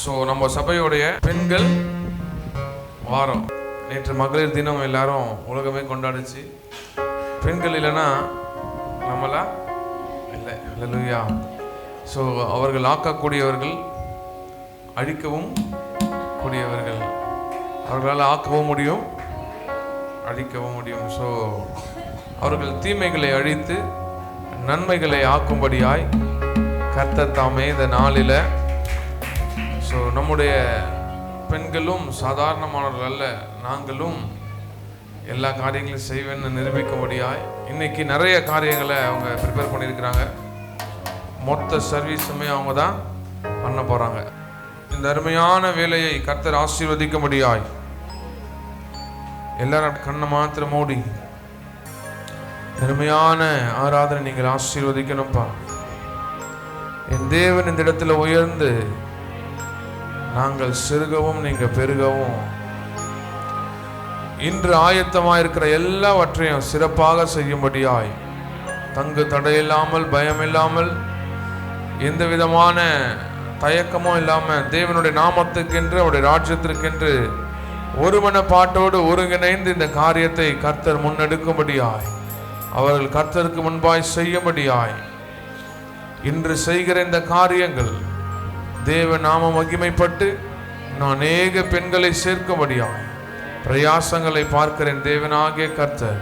So நம்ம சபையுடைய பெண்கள் வாரம் நேற்று மகளிர் தினம் எல்லாரும் உலகமே கொண்டாடுச்சு. பெண்கள் இல்லைன்னா நம்மளா இல்லை. அல்லேலூயா. ஸோ அவர்கள் ஆக்கக்கூடியவர்கள், அழிக்கவும் கூடியவர்கள். அவர்களால் ஆக்கவும் முடியும், அழிக்கவும் முடியும். ஸோ அவர்கள் தீமைகளை அழித்து நன்மைகளை ஆக்கும்படியாய் கர்த்தர் தாமே இந்த நாளில் ஸோ நம்முடைய பெண்களும் சாதாரணமானவர்கள் அல்ல, நாங்களும் எல்லா காரியங்களையும் செய்வேன்னு நிரூபிக்கும்படியாய் இன்னைக்கு நிறைய காரியங்களை அவங்க ப்ரிப்பேர் பண்ணியிருக்கிறாங்க. மொத்த சர்வீஸுமே அவங்க தான் பண்ண போகிறாங்க. இந்த அருமையான வேலையை கர்த்தர் ஆசீர்வதிக்கும்படியாய் எல்லாரும் கண்ணை மாத்திரம் மூடி அருமையான ஆராதனை நீங்கள் ஆசீர்வதிக்கணும்ப்பா. என் தேவன் இந்த இடத்துல உயர்ந்து நாங்கள் சிறுகவும் நீங்க பெருகவும் இன்று ஆயத்தமாயிருக்கிற எல்லாவற்றையும் சிறப்பாக செய்யும்படியாய் தங்கு தடையில்லாமல், பயமில்லாமல், எந்த விதமான தயக்கமும் இல்லாமல் தேவனுடைய நாமத்துக்கென்று அவருடைய ராஜ்யத்திற்கென்று ஒருமன பாட்டோடு ஒருங்கிணைந்து இந்த காரியத்தை கர்த்தர் முன்னெடுக்கும்படியாய், அவர்கள் கர்த்தருக்கு முன்பாய் செய்யும்படியாய் இன்று செய்கிற இந்த காரியங்கள் தேவ நாம மகிமைப்பட்டு நான் அநேக பெண்களை சேர்க்கும்படியாய் பிரயாசங்களை பார்க்கிறேன். தேவனாகிய கர்த்தர்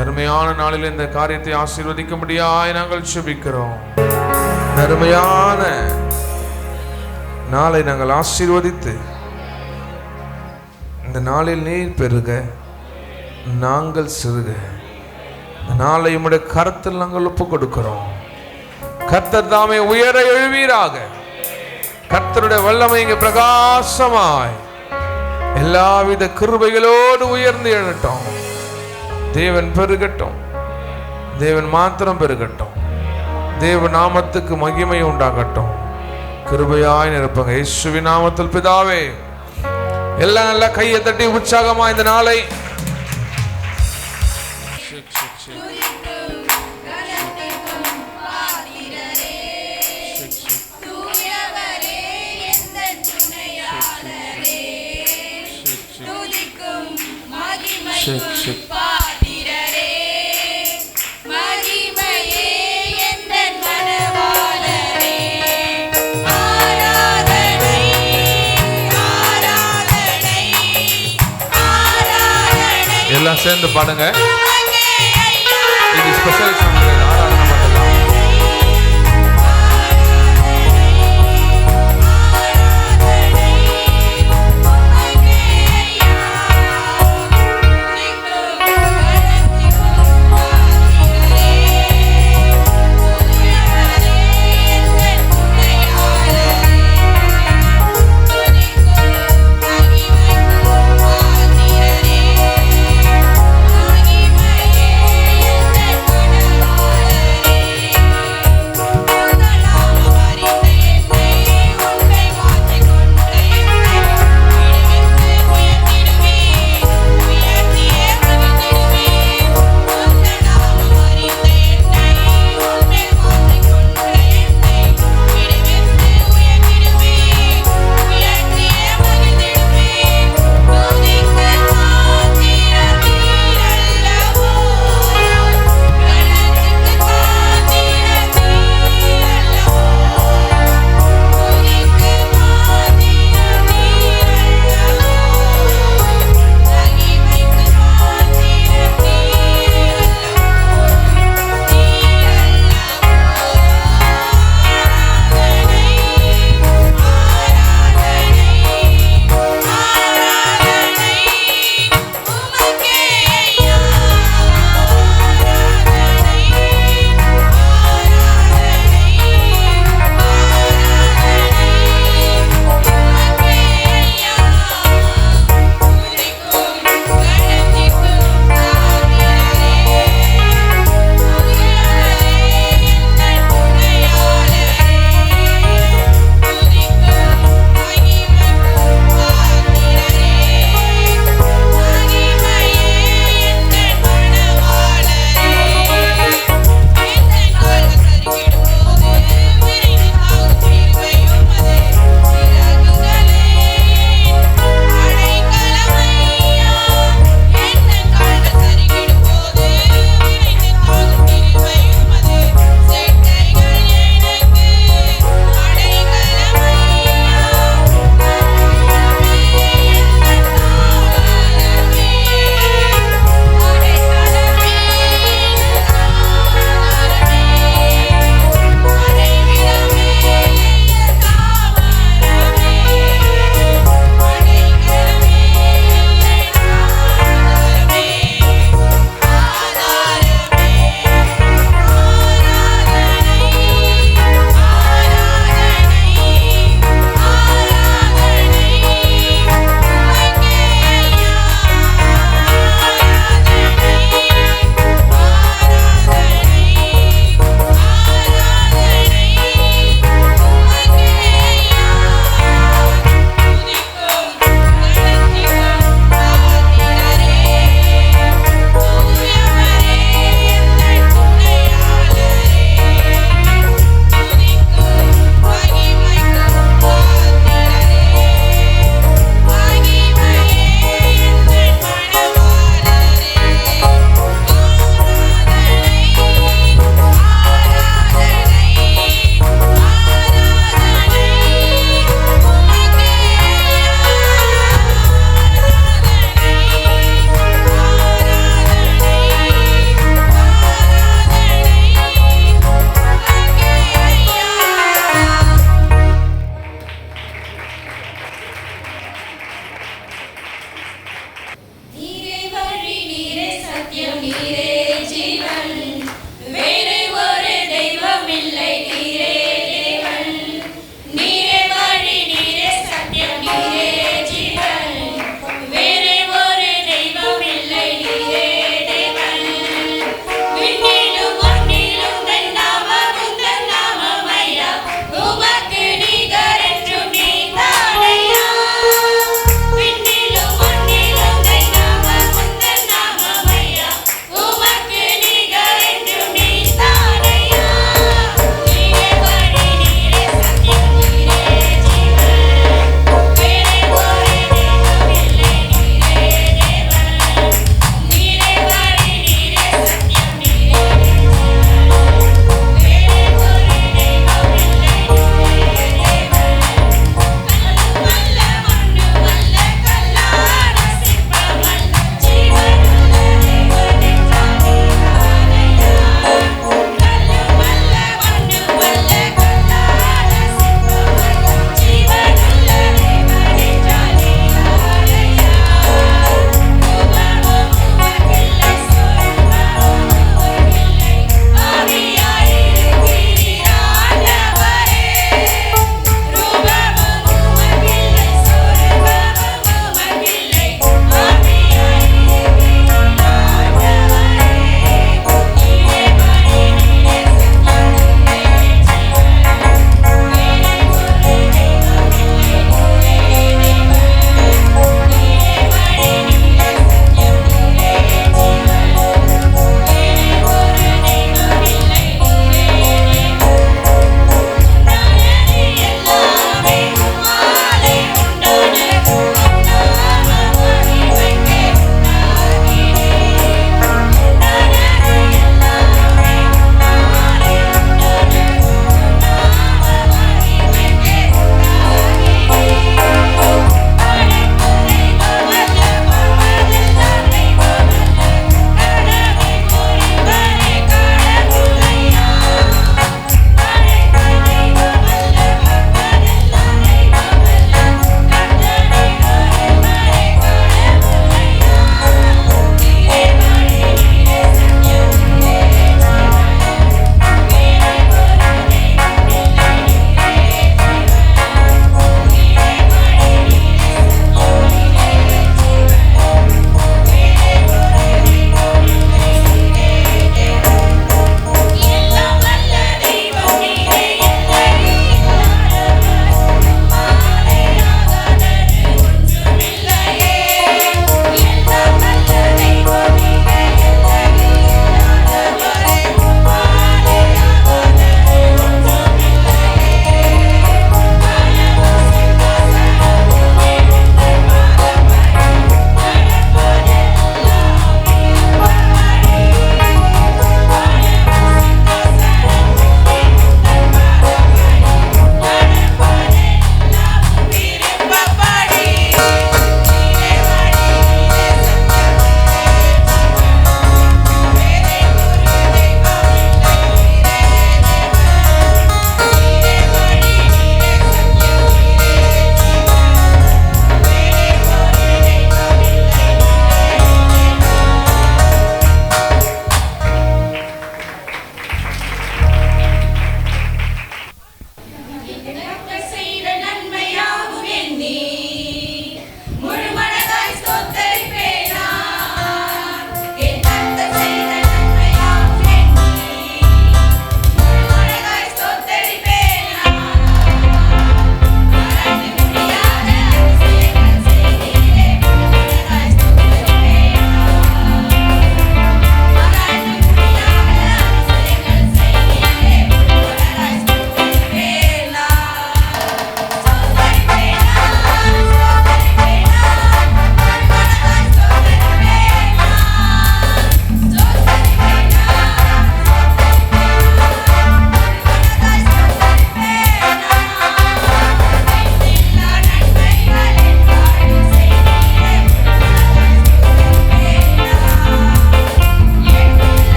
அருமையான நாளில் இந்த காரியத்தை ஆசீர்வதிக்கும்படியாய் நாங்கள் ஜெபிக்கிறோம். அருமையான நாளை நாங்கள் ஆசீர்வதித்து இந்த நாளில் நீர் பெருக, நாங்கள் சிறுக, இந்த நாளை உம்முடைய கரத்தில் நாங்கள் ஒப்பு கொடுக்கிறோம். கர்த்தர் தாமே உயர எழுவீராக. கர்த்தருடைய வல்லமை இங்கே பிரகாசமாய் எல்லாவித கிருபைகளோடு உயர்ந்து எழட்டும். தேவன் பெருகட்டும், தேவன் மாத்திரம் பெருகட்டும், தேவ நாமத்துக்கு மகிமை உண்டாகட்டும். கிருபையாய் நிரப்புங்க இயேசுவின் நாமத்தில் பிதாவே. எல்லாம் நல்லா கையை தட்டி உற்சாகமா இந்த நாளை எல்லாம் சேர்ந்து பாடுங்க. இது ஸ்பெஷல் சாங். ஆராதனை பண்ணலாம்.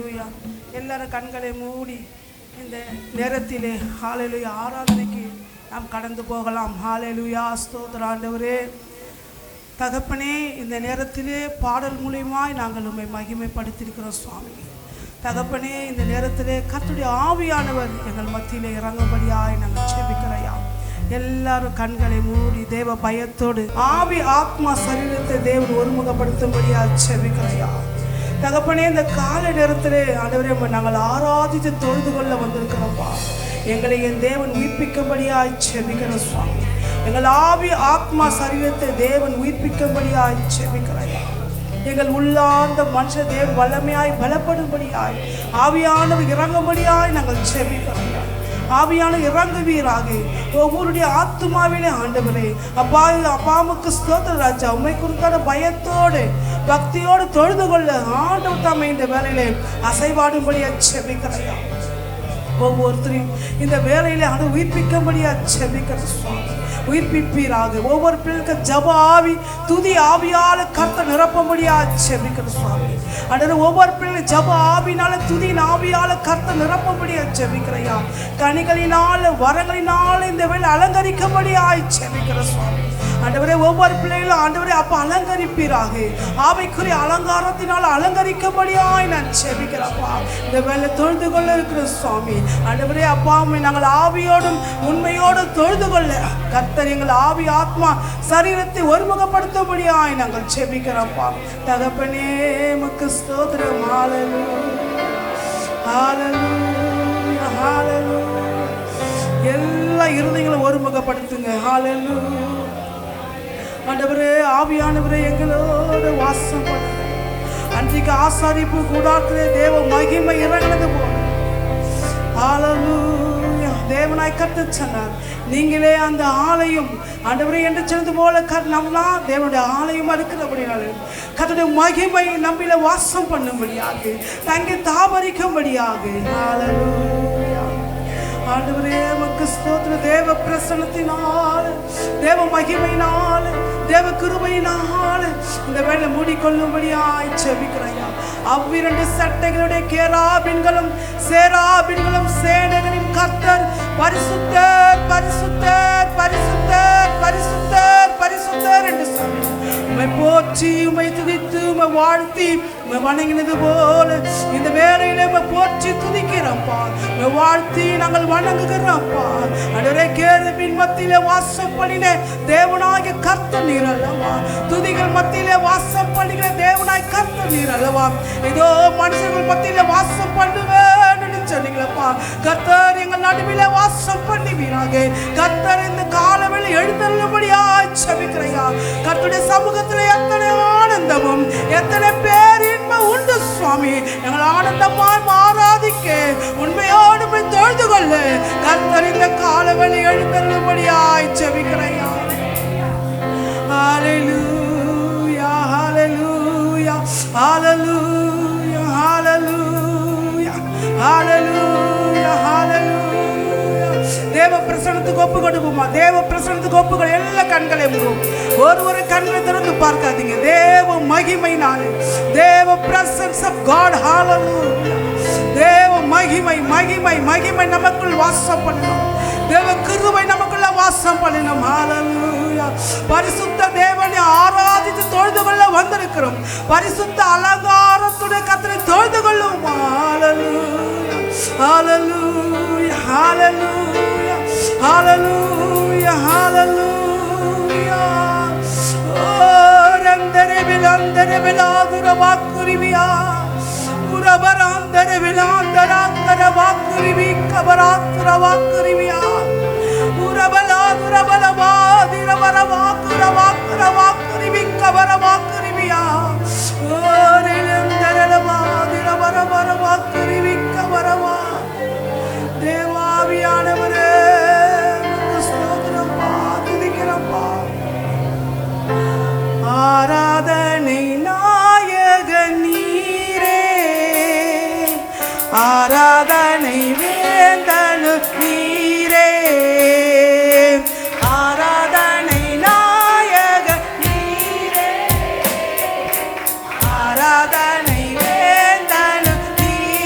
ஹalleluya. எல்லாரும் கண்களை மூடி இந்த நேரத்திலே ஹalleluya ஆராதனைக்கு நாம் கடந்து போகலாம். ஹalleluya. ஸ்தோத்திரம் ஆண்டவரே. தகப்பனே, இந்த நேரத்திலே பாடல் மூலமாய் நாங்கள் உம்மை மகிமைப்படுத்தியிருக்கிறோம் சுவாமி. தகப்பனே, இந்த நேரத்திலே கர்த்தருடைய ஆவியானவர் எங்கள் மத்தியிலே இறங்கும்படியாய் நாங்கள் ஜெபிக்கிறோம். எல்லாரும் கண்களை மூடி தேவ பயத்தோடு ஆவி ஆத்மா சரீரத்தை தேவன் ஒருமுகப்படுத்தும்படியாக ஜெபிக்கிறோம். தகப்பனே, இந்த கால நேரத்திலே ஆண்டவரே நாங்கள் ஆராதித்து தொழுது கொள்ள வந்திருக்கிறோம்ப்பா. எங்களை என் தேவன் உயிர்ப்பிக்கும்படியாய் ஜெபிக்கிறோம் சுவாமி. எங்கள் ஆவி ஆத்மா சரீரத்தை தேவன் உயிர்ப்பிக்கும்படியாய் ஜெபிக்கிறோம். எங்கள் உள்ளார்ந்த மனுஷ தேவன் வல்லமையாய் பலப்படும்படியாய் ஆவியானவர் இறங்கும்படியாய் நாங்கள் ஜெபிக்கிறோம். ஆவியான இறங்குவீராக ஒவ்வொருடைய ஆத்மாவிலே ஆண்டவரே. அப்பாவுக்கு ஸ்தோத்திர ராஜா. உண்மை குறித்தான பயத்தோடு பக்தியோடு தொழுது கொள்ள ஆண்டவர் தாமே இந்த வேலையிலே அசைவாடும்படியா ஜெபிக்கிறையா. ஒவ்வொருத்தரையும் இந்த வேலையிலே ஆண்டு உயிர்ப்பிக்கும்படியா ஜெபிக்கிற சுவாமி. உயிர்ப்பிப்பீராக. ஒவ்வொரு பிள்ளைக்கு ஜப ஆவி துதி ஆவியால் கர்த்தர் நிரப்பும்படியா ஜெபிக்கிற சுவாமி. ஆண்டவரே, ஒவ்வொரு பிள்ளை ஜப ஆவினால துதியின் ஆவியால் கர்த்தர் நிரப்பும்படியா ஜெபிக்கிறையா. கனிகளினால வரங்களினால இந்த வேலை அலங்கரிக்கும்படியா ஜெபிக்கிற சுவாமி. ஆண்டவரே, ஒவ்வொரு பிள்ளைகளும் ஆண்டவரே அப்ப அலங்கரிப்பீராக. ஆவிக்குரிய அலங்காரத்தினால் அலங்கரிக்கும்படியாய் நான் ஜெபிக்கிறப்பா. இந்த வேலை தொழுது கொள்ள இருக்கிற சுவாமி. ஆண்டவரே அப்பா, நாங்கள் ஆவியோடும் உண்மையோடும் தொழுது கொள்ள கர்த்தர் எங்கள் ஆவி ஆத்மா சரீரத்தை ஒருமுகப்படுத்தும்படியாய் நாங்கள் ஜெபிக்கிறோம்ப்பா. தகப்பனே, உமக்கு ஸ்தோத்திரம். ஹalleluya, ஹalleluya. எல்லா இருதயங்களும் ஒருமுகப்படுத்துங்க. ஹalleluya. ஆண்டவரே, ஆவியானவரே எங்களோட வாசம் பண்ணுங்க. அன்றைக்கு ஆசாரிப்பு கூடாரத்திலே தேவ மகிமை இறங்கினது போல ஹalleluya தேவனாய் கர்த்தர் சொன்னார், நீங்களே அந்த ஆலயம் ஆண்டவரே என்று சொன்னது போல நம்மளாம் தேவனுடைய ஆலயமா இருக்கிறபடினால கர்த்தருடைய மகிமை நம்மில வாசம் பண்ணும்படியாக தங்கி தாபரிக்கும்படியாக ஹalleluya. ஆண்டவரே உமக்கு ஸ்தோத்திரம். தேவ பிரசன்னத்தினால் தேவ மகிமையினால் தேவ கிருபையினால் இந்த வேலை மூடிக்கொள்ளும்படியாய் ஜெபிக்கிறேன். அவ்விரண்டு சட்டைகளுடைய கேராபின்களும் சேராபின்களும் சேனைகளின் கர்த்தர் பரிசுத்தர் பரிசுத்தர் பரிசுத்தர் பரிசுத்தர் பரிசுத்தர் என்று சொல்லி உம்மை போற்றி உம்மை துதித்து உம்மை வாழ்த்தி உம்மை வணங்கினது போல இந்த வேலையில உம்மை போற்றி துதிக்கிறோம்ப்பா. உம்மை வாழ்த்தி நாங்கள் வணங்குகிறோம்ப்பா. ஆண்டவரே, கேருபின் மத்தியிலே வாசம் பண்ணின தேவனாகிய கர்த்தர் நீர் அல்லவா. துதிகள் மத்தியிலே வாசம் பண்ணுகிற தேவனாய் கர்த்தர் நீர் அல்லவா. ஏதோ மனுஷர்கள் மத்தியிலே வாசம் பண்ணுவேன் என்று சொன்னீங்களப்பா. கர்த்தர் எங்கள் நடுவிலே வாசம் பண்ணுவீராக. கர்த்தர் இந்த காலவேளை எழுந்தருளும்படியாய் ஜெபிக்கிறேயா. கர்த்தருடைய சமூகத்திலே எத்தனை ஆனந்தமும் எத்தனை பேரின்பம் உண்டு சுவாமி. எங்கள் ஆனந்தமாய் ஆராதிக்க உண்மையோடு தொழுது கொள்ள கர்த்தர் இந்த காலவேளை எழுந்தருளும்படியாய் ஜெபிக்கிறேயா. ஹalleluya ஹalleluya ஹalleluya ஹalleluya ஹalleluya ஹalleluya. தேவ பிரசன்னத்துக்கு ஒப்பு கொடுப்போமா? தேவ பிரசன்னத்துக்கு ஒப்புகள் எல்லா கண்களையும் மூடும். ஒரு கண்ணை திறந்து பார்க்காதீங்க. தேவ மகிமையினாலே தேவ பிரசன்ஸ் ஆஃப் காட் ஹalleluya. தேவ மகிமை மகிமை மகிமை நமக்குள் வாசம் பண்ணணும். தேவ கிருபை நமக்குள்ள வாசம் பண்ணணும். ஹalleluya. பரிசுத்த தேவனை ஆராதித்து தொழுது கொள்ள வந்திருக்கிறோம். பரிசுத்த அலங்காரத்துடைய கர்த்தரை தொழுது கொள்ளும். ஹalleluya ஹalleluya ஹalleluya ஹalleluya ஹalleluya. ரந்தரே விலந்தரே விலாதுர வாக்குரிவியா உரபராந்தரே விலாந்தராந்தர வாக்குரிவி கபராத்துர வாக்குரிவியா உரபலாதுர பலவாதிர வரவாக்குர வாக்குர வாக்குரிவி கபர வாக்குரிவியா ஓரிலந்தரலவாதிர வரவர வாக்குரிவி கபரவா. தேவாவியானவரே ஸ்தோத்திரப்பா, துதிக்கிறப்பா. ஆராதனை நாயக நீரே, ஆராதனை வேந்தனு நீரே, ஆராதனை நாயக நீரே, ஆராதனை வேந்தனு நீரே.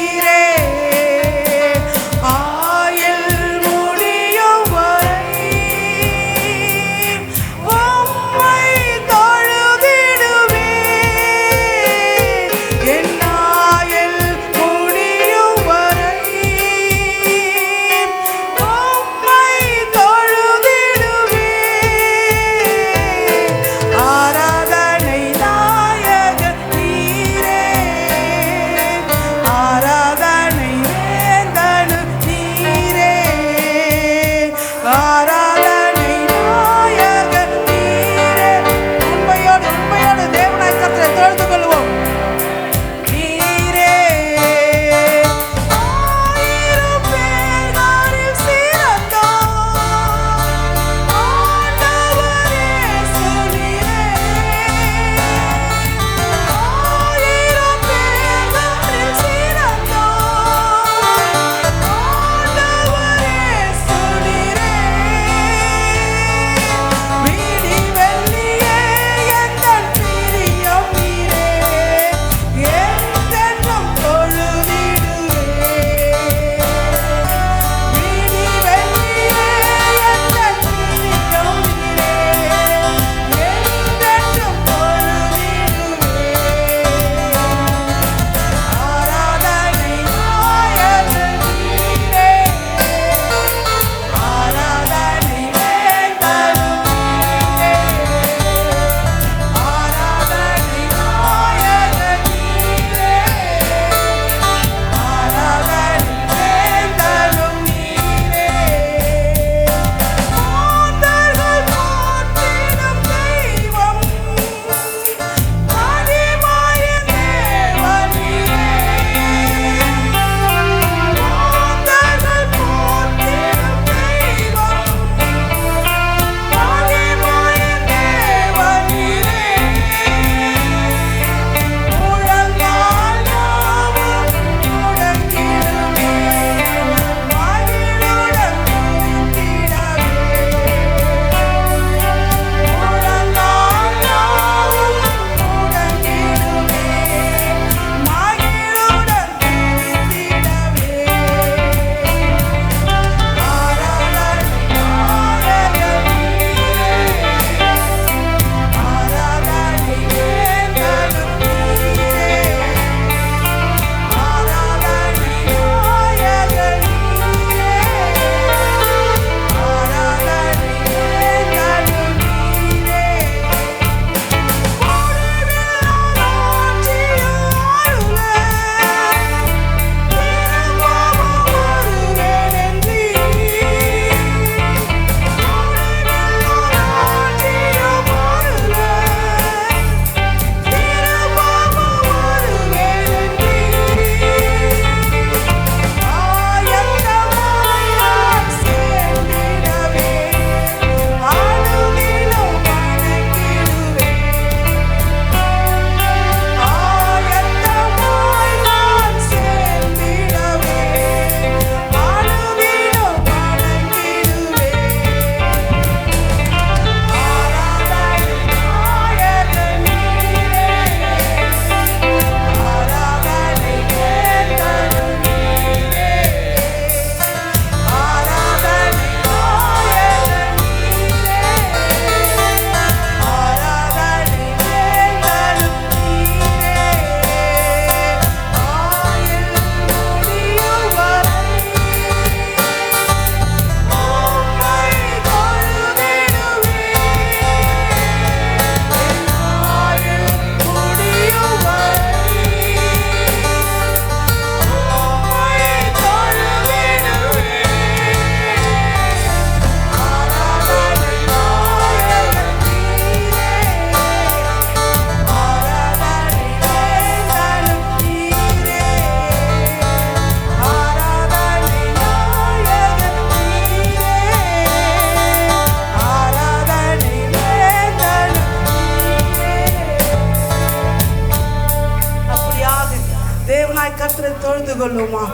கொள்ளுமா.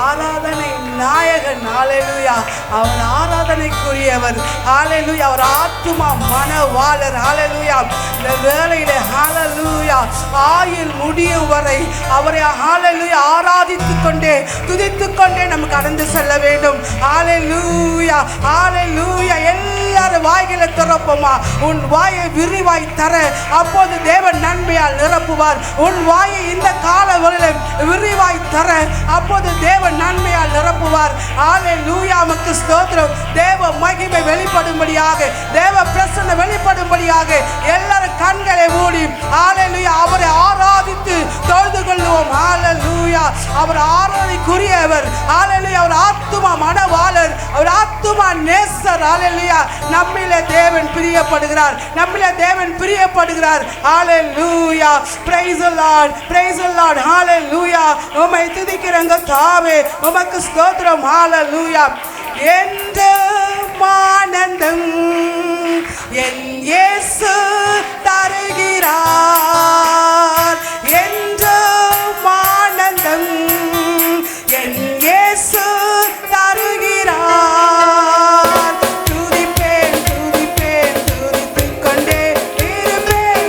ஆராதனை நாயகன், ஹalleluya. அவர் ஆராதனைக்குரியவர், ஹalleluya. அவர் ஆத்துமா மனவாளர், ஹalleluya. இந்த வேளையிலே ஹalleluya ஆயுள் முடியும் வரை அவரை ஹalleluya ஆராதித்துக் கொண்டே துதித்துக் கொண்டே நம்ம கடந்து செல்ல வேண்டும். ஹalleluya ஹalleluya. எல்லாரும் வாய்களை திறப்போமா. உன் வாயை விரிவாய் தர, அப்போது தேவன் நன்மையால் நிரப்புவார். உன் வாயை இந்த காலவரையில் விரிவாய் தர, அப்போது தேவன் நன்மையால் நிரப்புவார். ஹalleluya. நமக்கு ஸ்தோத்திரம். தேவ மகிமை வெளிப்படும்படியாக, தேவ பிரசன்னம் வெளிப்படும்படியாக எல்லாரும் கண்களை மூடி ஹalleluya அவரை ஆராதித்து தொழுது கொள்வோம். ஹalleluya. அவர் ஆராதனைக்குரியவர், ஹalleluya. அவர் ஆத்துமா மனவாளர், அவர் ஆத்துமா நேசர், ஹalleluya. நம்மிலே தேவன் பிரியப்படுகிறார், நம்மிலே தேவன் பிரியப்படுகிறார். ஹalleluya. praise the lord, praise the lord, hallelujah. உம்மை துதிக்கிறேங்க தாவே, உமக்கு ஸ்தோத்திரம். ஹalleluya. என்ற ஆனந்தம் என் இயேசு தருகிறார், என்ற ஆனந்தம் என் இயேசு தருகிறார். துதிப்பேன் துதிப்பேன் துதித்துக் கொண்டே இருப்பேன்,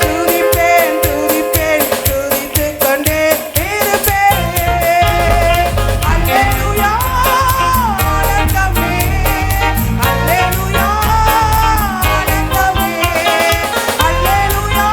துதிப்பேன் துதிப்பேன் துதித்துக் கொண்டே இருப்பேன். அல்லேலூயா ஆனந்தமே, அல்லேலூயா ஆனந்தமே, அல்லேலூயா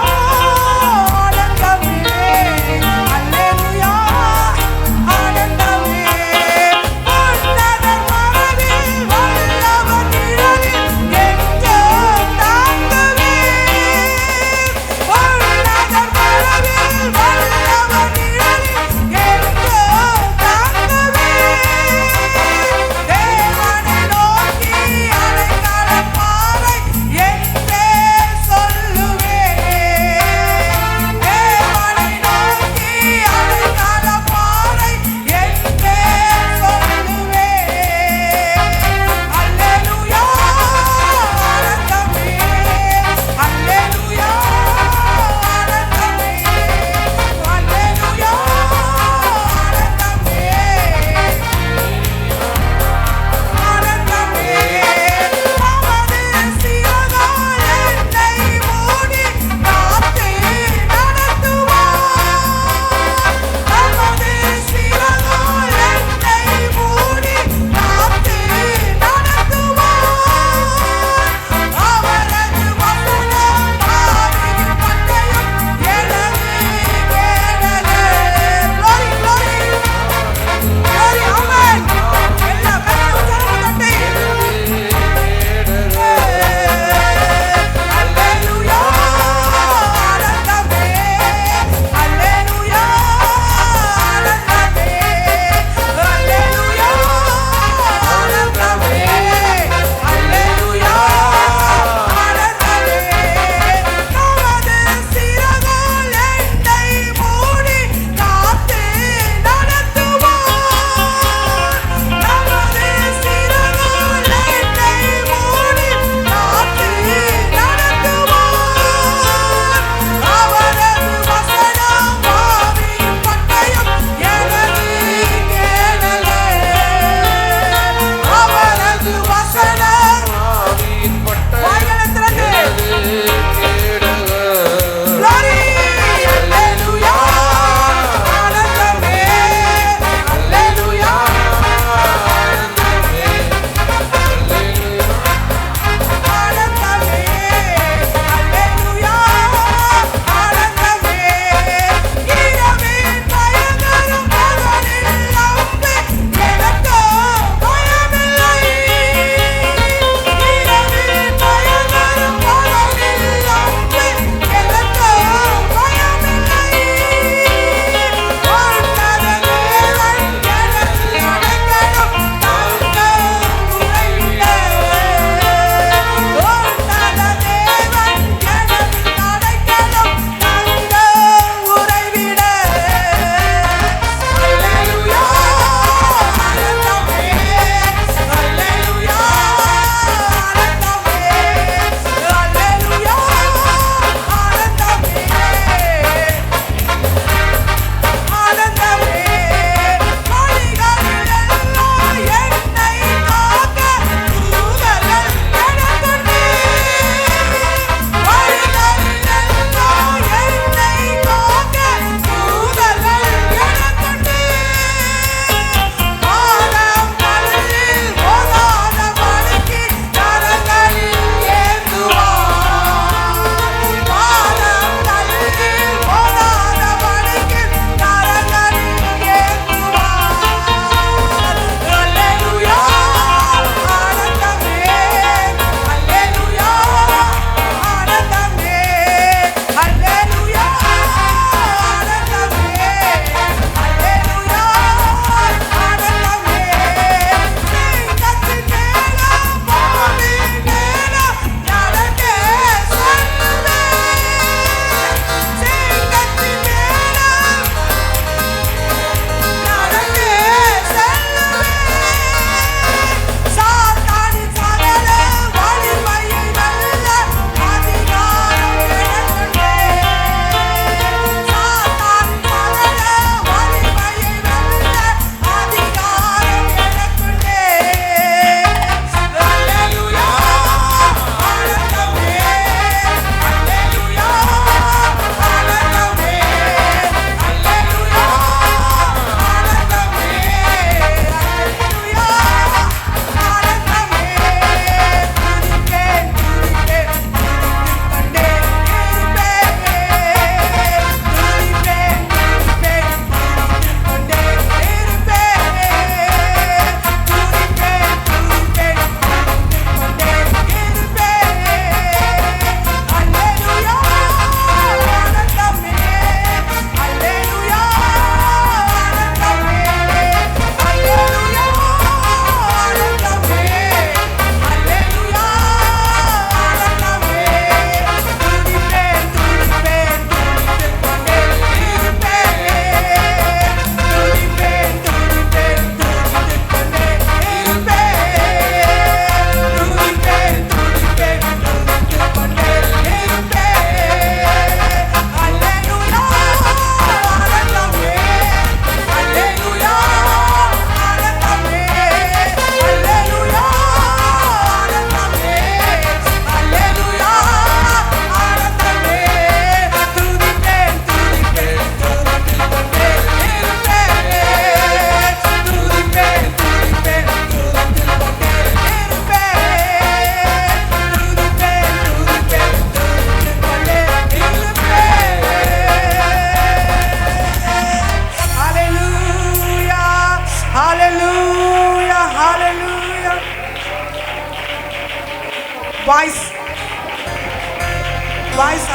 பாய்ஸ்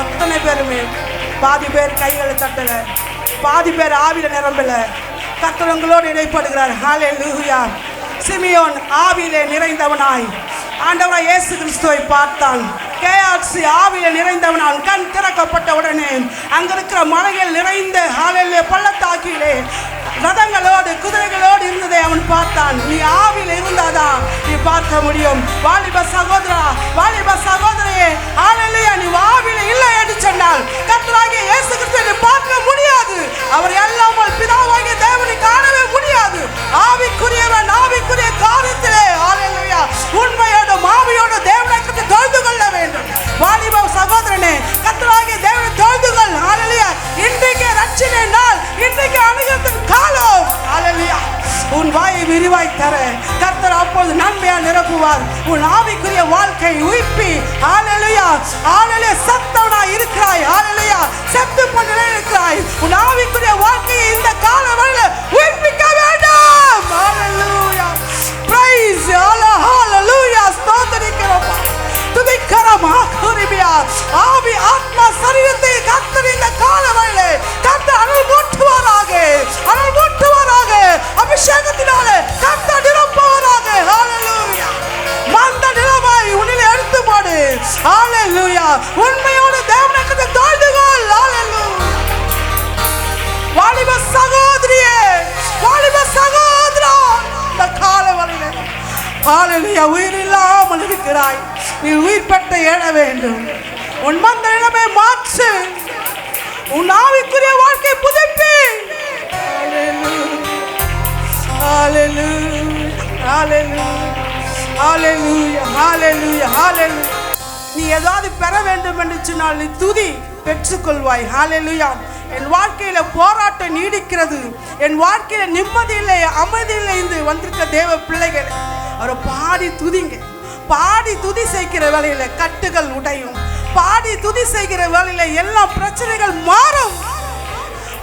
அத்தனை பேருமே பாதி பேர் கைகளை தட்டல, பாதி பேர் ஆவியில நிரம்பல. கர்த்தர் உங்களோடு இடைப்படுகிறார். ஹல்லேலூயா. சிமியோன் ஆவியிலே நிறைந்தவனாய் ஆண்டவராய் இயேசு கிறிஸ்துவை பார்த்தான். கேஆர்சி ஆவியிலே நிறைந்தவனால் கண் திறக்கப்பட்ட உடனே அங்க இருக்கிற மலைகள் நிறைந்த ஹல்லேலூயா பள்ளத்தாக்கிலே ரதங்களோடு குதிரைகளோடு இருந்ததை அவன் பார்த்தான். நீ ஆவியில் இருந்தாதான் நீ பார்க்க முடியும். வாலிப சகோதரா, வாலிப சகோதரியே, ஹல்லேலூயா, நீ ஆவியில் இல்லை என்று சொன்னால் கர்த்தராகிய இயேசு கிறிஸ்துவை நீ பார்க்க முடியாது. அவர் அல்லாமல் பிதாவாகிய தேவனை காணவே முடியாது. ஆவிக்குரியவன் ஆவிக்குரிய காரியத்திலே ஹல்லேலூயா உண்மையோடு ஆவியோடு தேவனை தொழுது கொள்ள வேண்டும். வாலிப சகோதரனே, கர்த்தராகிய தேவனை தொழுது கொள். ஹல்லேலூயா. இன்றைக்கு ரட்சணை நாள், இன்றைக்கு அனுகிரகத்தின் காலம். ஹல்லேலூயா. உன் வாயை விரிவாய் தர கர்த்தர் அப்பொழுது நன்மையால் நிரப்புவார். உன் ஆவிக்குரிய வாழ்க்கை உயிர்ப்பி ஹல்லேலூயா ஹல்லேலூயா சத்தவனாய் இருக்கிறாய். ஹல்லேலூயா செத்து போன நிலையில் இருக்கிறாய். உன் ஆவிக்குரிய வாழ்க்கையை இந்த கால வேளையில் உயிர்ப்பிக்க வேண்டும். ஹல்லேலூயா பிரைஸ் ஹல்லேலூயா ஸ்தோத்திரிக்கிறோம் துதிக்கிறோம். ஹல்லேலூயா ஆவி ஆத்மா சரீரத்தை கர்த்தர் இந்த கால வேளையில் கர்த்தர் அருள் ஊற்றுவாராக, அருள் ஊற்றுவாராக. அபிஷேகத்தினாலே கர்த்தர் நிரப்புவாராக. ஹல்லேலூயா. மந்த நிலமாய் உன்னிலே எடுத்து போடு. ஹல்லேலூயா. உண்மையோடு தேவனுக்கு தொழுது கொள். ஹல்லேலூயா. வாலிப சகோதரியே, வாலிப சகோதரா, இந்த காலவரையில் ஹல்லேலூயா உயிரில்லாமல் இருக்கிறாய். நீ உயிர் பெற்ற எழ வேண்டும். உன் மந்த நிலமை மாற்று. உன் ஆவிக்குரிய வாழ்க்கை புதுப்பி. நீ ஏதாவது பெற வேண்டும் என்று சொன்னால் நீ துதி பெற்றுக்கொள்வாய். ஹல்லேலூயா. என் வாழ்க்கையில போராட்டம் நீடிக்கிறது, என் வாழ்க்கையில நிம்மதி இல்லை, அமைதி இல்லை என்று வந்திருக்க தேவ பிள்ளைகள் அவரை பாடி துதிங்க. பாடி துதி செய்கிற வேளையில கட்டுகள் உடையும். பாடி துதி செய்கிற வேளையில எல்லா பிரச்சனைகள் மாறும்.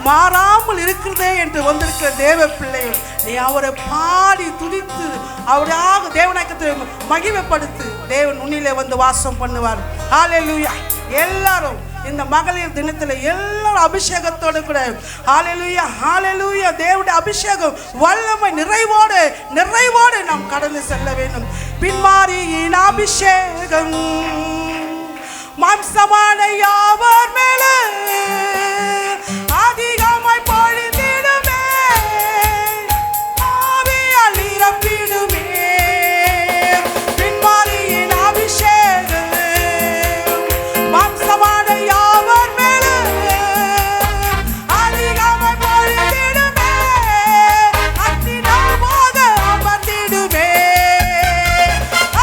மாறாமல் இருக்கிறதே என்று வந்திருக்கிற தேவ பிள்ளைகள் நீ அவரை பாடி துதித்து அவராக தேவநாயகத்தை மகிமைப்படுத்து. தேவன் உன்னிலே வந்து வாசம் பண்ணுவார். ஹல்லேலூயா. எல்லாரும் இந்த மகளிர் தினத்தில் எல்லாரும் அபிஷேகத்தோடு கூட ஹல்லேலூயா ஹல்லேலூயா தேவனுடைய அபிஷேகம் வல்லமை நிறைவோடு நிறைவோடு நாம் கடந்து செல்ல வேண்டும். பின்மாரியின் அபிஷேகம் மாம்சமான யாவர் மேலே அதிகமாய் பொழிந்திடுமே, ஆவியால் நிரப்பிடுமே. பின்மாரியின் அபிஷேகம் மாம்சமான யாவர் மேலே அதிகமாய் பொழிந்திடுமே, அக்கினியாக அமர்ந்திடுமே,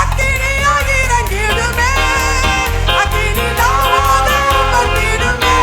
அக்கினியாக இறங்கிடுமே, அக்கினியாக அமர்ந்திடுமே.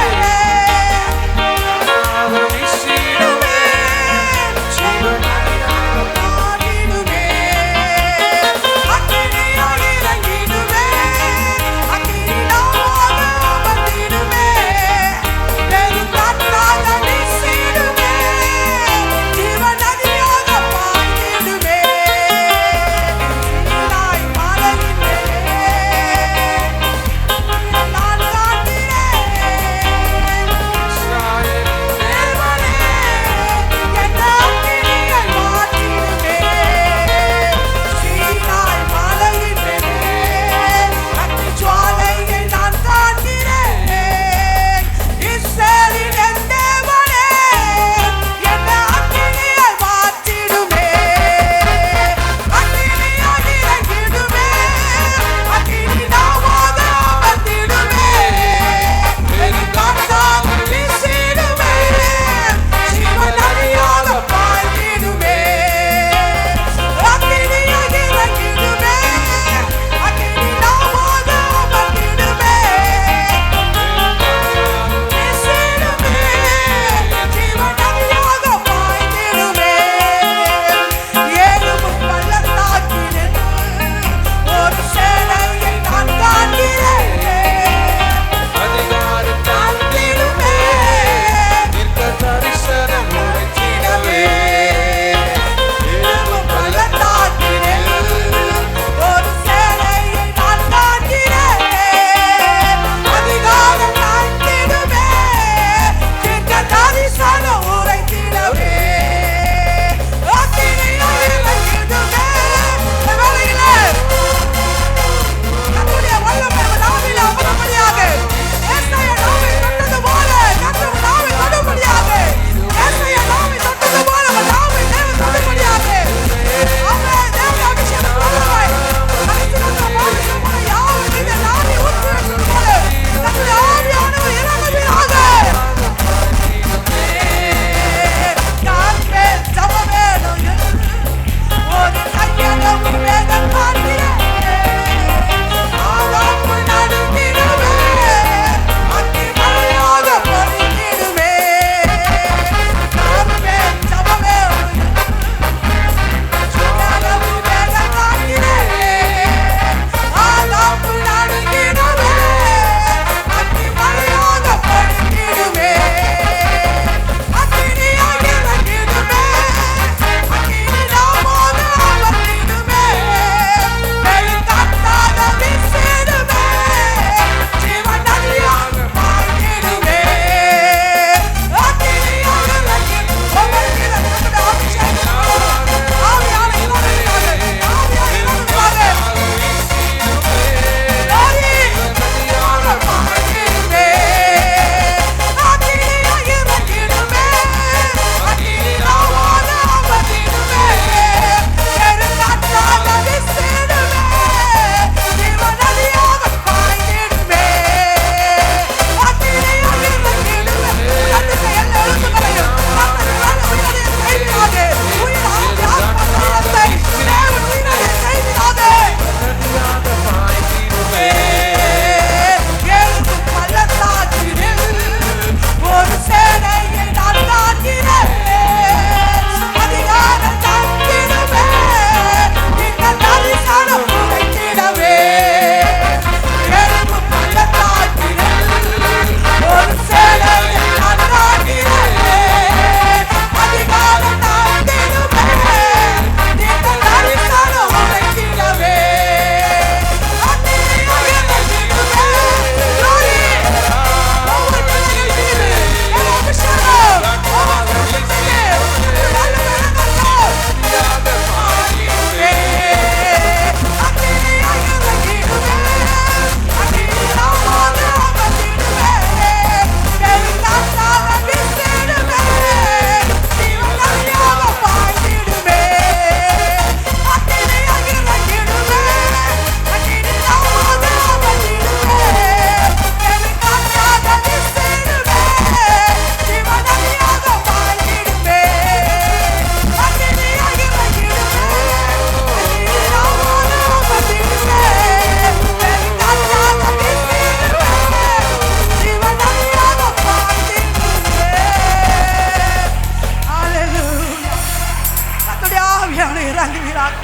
ஆவியானவர் இறங்குகிறார்.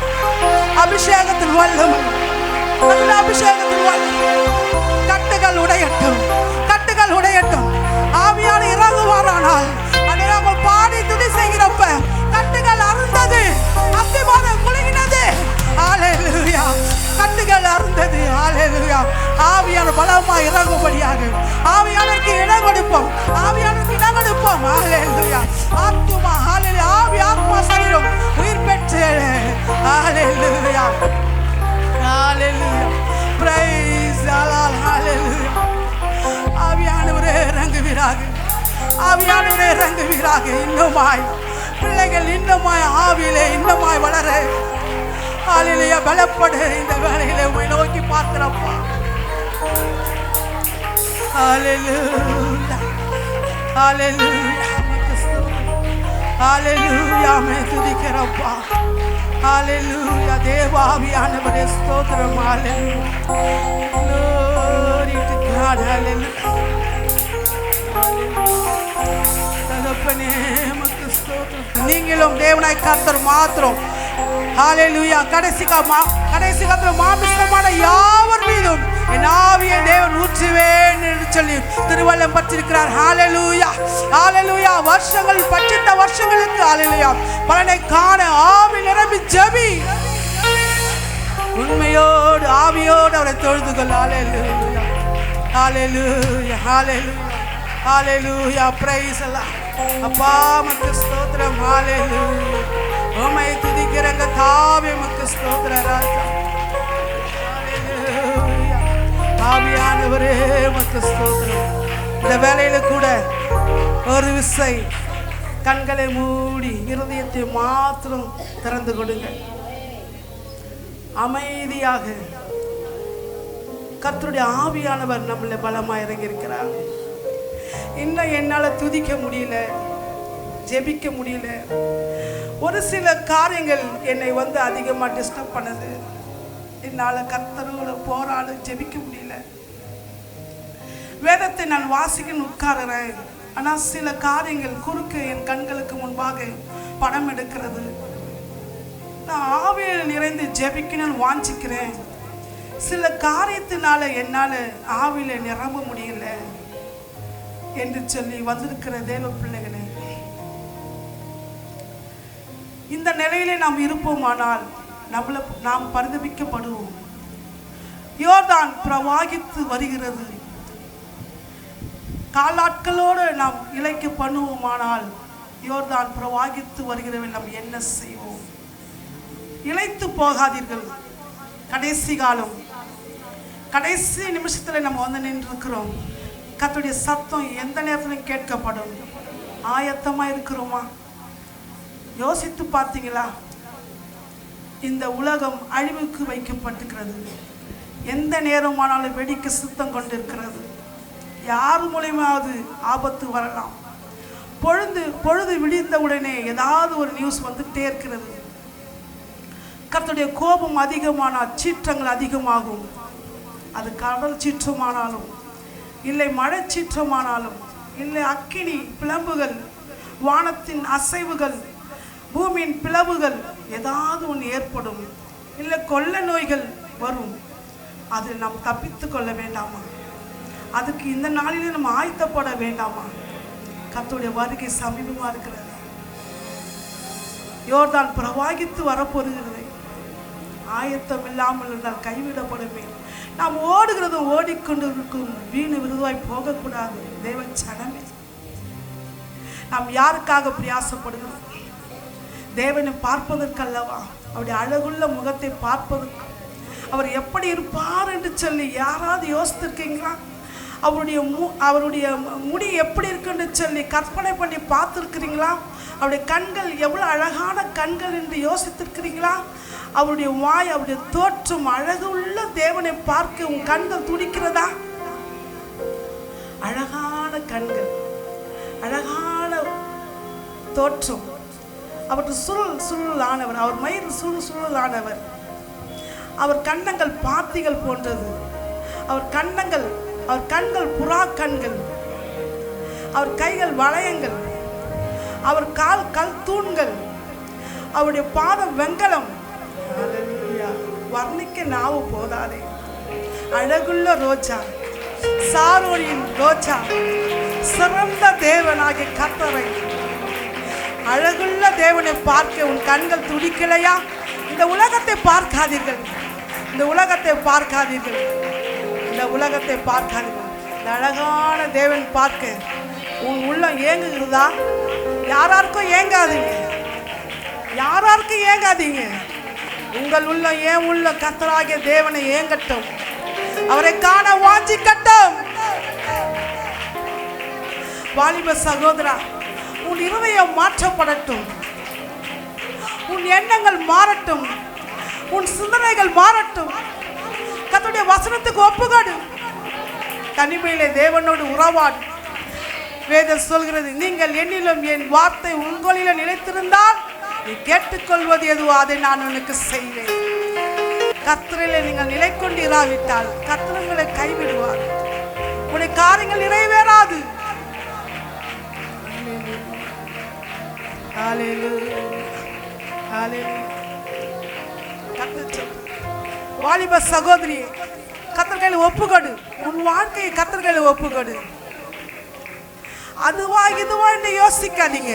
அபிஷேகத்தின் வல்லமை, அந்த அபிஷேகத்தின் வல்லமை. கட்டுகள் உடையட்டும், கட்டுகள் உடையட்டும். ஆவியானவர் இறங்குவாரானால் அதை நாங்கள் பாடி துதி செய்கிறப்ப கட்டுகள் அறுந்தது, அத்திவாரம் குலுங்கினது. ஹல்லேலூயா. கட்டுகள் அறுந்தது. ஹல்லேலூயா. ஆவியானவர் பலமாய் இறங்கும்படியாக ஆவியானவருக்கு இடம் கொடுப்போம், ஆவியானவருக்கு இடம் கொடுப்போம். ஹல்லேலூயா. ஆத்துமா, ஹல்லேலூயா. ஆவி ஆத்மா சரீரம் உயிர் பெற்று. Hallelujah. Hallelujah. Praise the Lord. Hallelujah. ஆவியானவரே இறங்குவீராக, ஆவியானவரே இறங்குவீராக. இன்னுமாய் பிள்ளைகள் இன்னுமாய் ஆவியிலே இன்னுமாய் வளர. ஹல்லேலூயா. பலப்படு. இந்த வேளையிலே உம்மை நோக்கி பார்க்கிறப்பா. ஹல்லேலூயா. ஹல்லேலூயா. ஹல்லேலூயா. மே துதிக்கிறப்பா. ஹல்லேலூயா. தேவாவியானவரே ஸ்தோத்திரம். ஹல்லேலூயா. Glory to God. Hallelujah. தகப்பனே உமக்கு ஸ்தோத்திரம். நீங்களும் தேவனாய் கர்த்தர் மாத்திரம். ஹல்லேலூயா. கடைசி காலத்துல மாமிசமான யாவர் மீதும் என் ஆவியை தேவன் ஊற்றுவேன் என்று சொல்லி திருவள்ளுவர் பற்றிருக்கிறார். ஹல்லேலூயா. ஹல்லேலூயா. வருஷங்கள் பட்சித்த வருஷங்களுக்கு ஹல்லேலூயா பலனை காண ஆவி நிரம்பி ஜெபி. உண்மையோடு ஆவியோடு அவரை தொழுதுகள். ஹல்லேலூயா. ஹல்லேலூயா. ஹல்லேலூயா. ஹல்லேலூயா. Praise the Lord. அப்பா உமக்கு ஸ்தோத்திரம். ஹல்லேலூயா. உம்மை துதிக்கிறங்க தாவே உமக்கு ஸ்தோத்திரம் ராஜா. ஹல்லேலூயா. ஆவியானவரே உமக்கு ஸ்தோத்திரம். இந்த வேளையில கூட ஒரு விசை கண்களை மூடி இருதயத்தை மாத்திரம் திறந்து கொடுங்க. அமைதியாக கர்த்தருடைய ஆவியானவர் நம்மளை பலமாக இறங்கியிருக்கிறார். இன்னும் என்னால் துதிக்க முடியல, ஜெபிக்க முடியல. ஒரு சில காரியங்கள் என்னை அதிகமாக டிஸ்டர்ப் பண்ணுது. என்னால் கர்த்தரோட போராட ஜெபிக்க முடியல. வேதத்தை நான் வாசிக்கன்னு உட்காருறேன். ஆனால் சில காரியங்கள் குறுக்கு என் கண்களுக்கு முன்பாக படம் எடுக்கிறது. நான் ஆவியில் நிறைந்து ஜெபிக்கணும்னு வாஞ்சிக்கிறேன். சில காரியத்தினால என்னால் ஆவியில் நிரம்ப முடியல என்று சொல்லி வந்திருக்கிற தேவ பிள்ளைகளே, இந்த நிலையிலே நாம் இருப்போமானால் நாம் பரிதபிக்கப்படுவோம். யோர்தான் பிரவாகித்து வருகிறது. காலாட்களோடு நாம் இளைக்க பண்ணுவோமானால் யோர்தான் பிரவாகித்து வருகிறவன் நாம் என்ன செய்வோம்? இளைத்து போகாதீர்கள். கடைசி காலம், கடைசி நிமிஷத்தில் நம்ம நின்று இருக்கிறோம். கர்த்தருடைய சத்தம் எந்த நேரத்திலும் கேட்கப்படும். ஆயத்தமாக இருக்கிறோமா? யோசித்து பார்த்தீங்களா? இந்த உலகம் அழிவுக்கு வைக்கப்பட்டிருக்கிறது. எந்த நேரமானாலும் வெடிக்க சித்தம் கொண்டிருக்கிறது. யார் மூலமாவது ஆபத்து வரலாம். பொழுது விடிந்த உடனே ஏதாவது ஒரு நியூஸ் வந்துட்டே இருக்கிறது. கர்த்தருடைய கோபம் அதிகமானால் சீற்றங்கள் அதிகமாகும். அது கடல் சீற்றமானாலும் இல்லை, மழை சீற்றமானாலும் இல்லை, அக்கினி பிளம்புகள், வானத்தின் அசைவுகள், பூமியின் பிளவுகள் ஏதாவது ஒன்று ஏற்படும். இல்லை, கொள்ள நோய்கள் வரும். அதில் நாம் தப்பித்து கொள்ள வேண்டாமா? அதுக்கு இந்த நாளிலே நம்ம ஆயத்தப்பட வேண்டாமா? கர்த்தருடைய வருகை சமீபமாக இருக்கிறது. யோர்தான் பிரவாகித்து வரப்போகிறது. ஆயத்தம் இல்லாமல் இருந்தால் கைவிடப்படுமே. நாம் ஓடுகிறதும் ஓடிக்கொண்டு இருக்கும் வீணு விருதுவாய் போகக்கூடாது. தேவ சனமே, நாம் யாருக்காக பிரயாசப்படுகிறோம்? தேவனை பார்ப்பதற்கல்லவா? அவருடைய அழகுள்ள முகத்தை பார்ப்பதற்கு. அவர் எப்படி இருப்பார் என்று சொல்லி யாராவது யோசித்திருக்கீங்களா? அவருடைய முடி எப்படி இருக்குன்னு சொல்லி கற்பனை பண்ணி பார்த்துருக்கிறீங்களா? அவருடைய கண்கள் எவ்வளோ அழகான கண்கள் என்று யோசித்திருக்கிறீங்களா? அவருடைய வாய், அவருடைய தோற்றம், அழகுள்ள தேவனை பார்க்க உன் கண்கள் துடிக்கிறதா? அழகான கண்கள், அழகான தோற்றம். அவர் சுருளானவர், அவர் மயிர் சுருளானவர். அவர் கண்ணங்கள் பாத்திகள் போன்றது. அவர் கண்கள் புறா கண்கள். அவர் கைகள் வளையங்கள். அவர் கால் கல் தூண்கள். அவருடைய பாதம் வெண்கலம். வர்ணிக்க நாவு போதாதே. அழகுள்ள ரோஜா, சாரோனின் ரோஜா, சிறந்த தேவனாகிய கர்த்தரை, அழகுள்ள தேவனை பார்க்க உன் கண்கள் துடிக்கலையா? இந்த உலகத்தை பார்க்காதீர்கள், இந்த உலகத்தை பார்க்காதீர்கள், இந்த உலகத்தை பார்க்காதீர்கள். இந்த அழகான தேவன் பார்க்க உன் உள்ளம் ஏங்குகிறதா? யாராருக்கும் ஏங்காதீங்க, யாராருக்கும் ஏங்காதீங்க. உங்கள் உள்ளம் ஏன் உள்ள கர்த்தராகிய தேவனை ஏங்கட்டும், அவரை காண வாஞ்சிக்கட்டும். வாலிப சகோதரா, உன் இருதயம் மாற்றப்படட்டும், உன் எண்ணங்கள் மாறட்டும், உன் சிந்தனைகள் மாறட்டும். கர்த்தருடைய வசனத்துக்கு ஒப்புக்கொடு, தனிமையிலே தேவனோடு உறவாடு. வேதம் சொல்கிறது, நீங்கள் என்னிலும் என் வார்த்தை உங்களிலும் நிலைத்திருந்தால் நீ கேட்டுக்கொள்வது எதுவோ அதை நான் உனக்கு செய்வேன். கர்த்தரிலே நீங்கள் நிலை கொண்டிராவிட்டால் கர்த்தர் உங்களை கைவிடுவார், உடைய காரியங்கள் நிறைவேறாது. வாலிப சகோதரி, கர்த்தர் கையில் ஒப்புக்கொடு, உன் வாழ்க்கையை கர்த்தர் கையில் ஒப்புக்கொடு. அதுவா இதுவா என்று யோசிக்காதீங்க,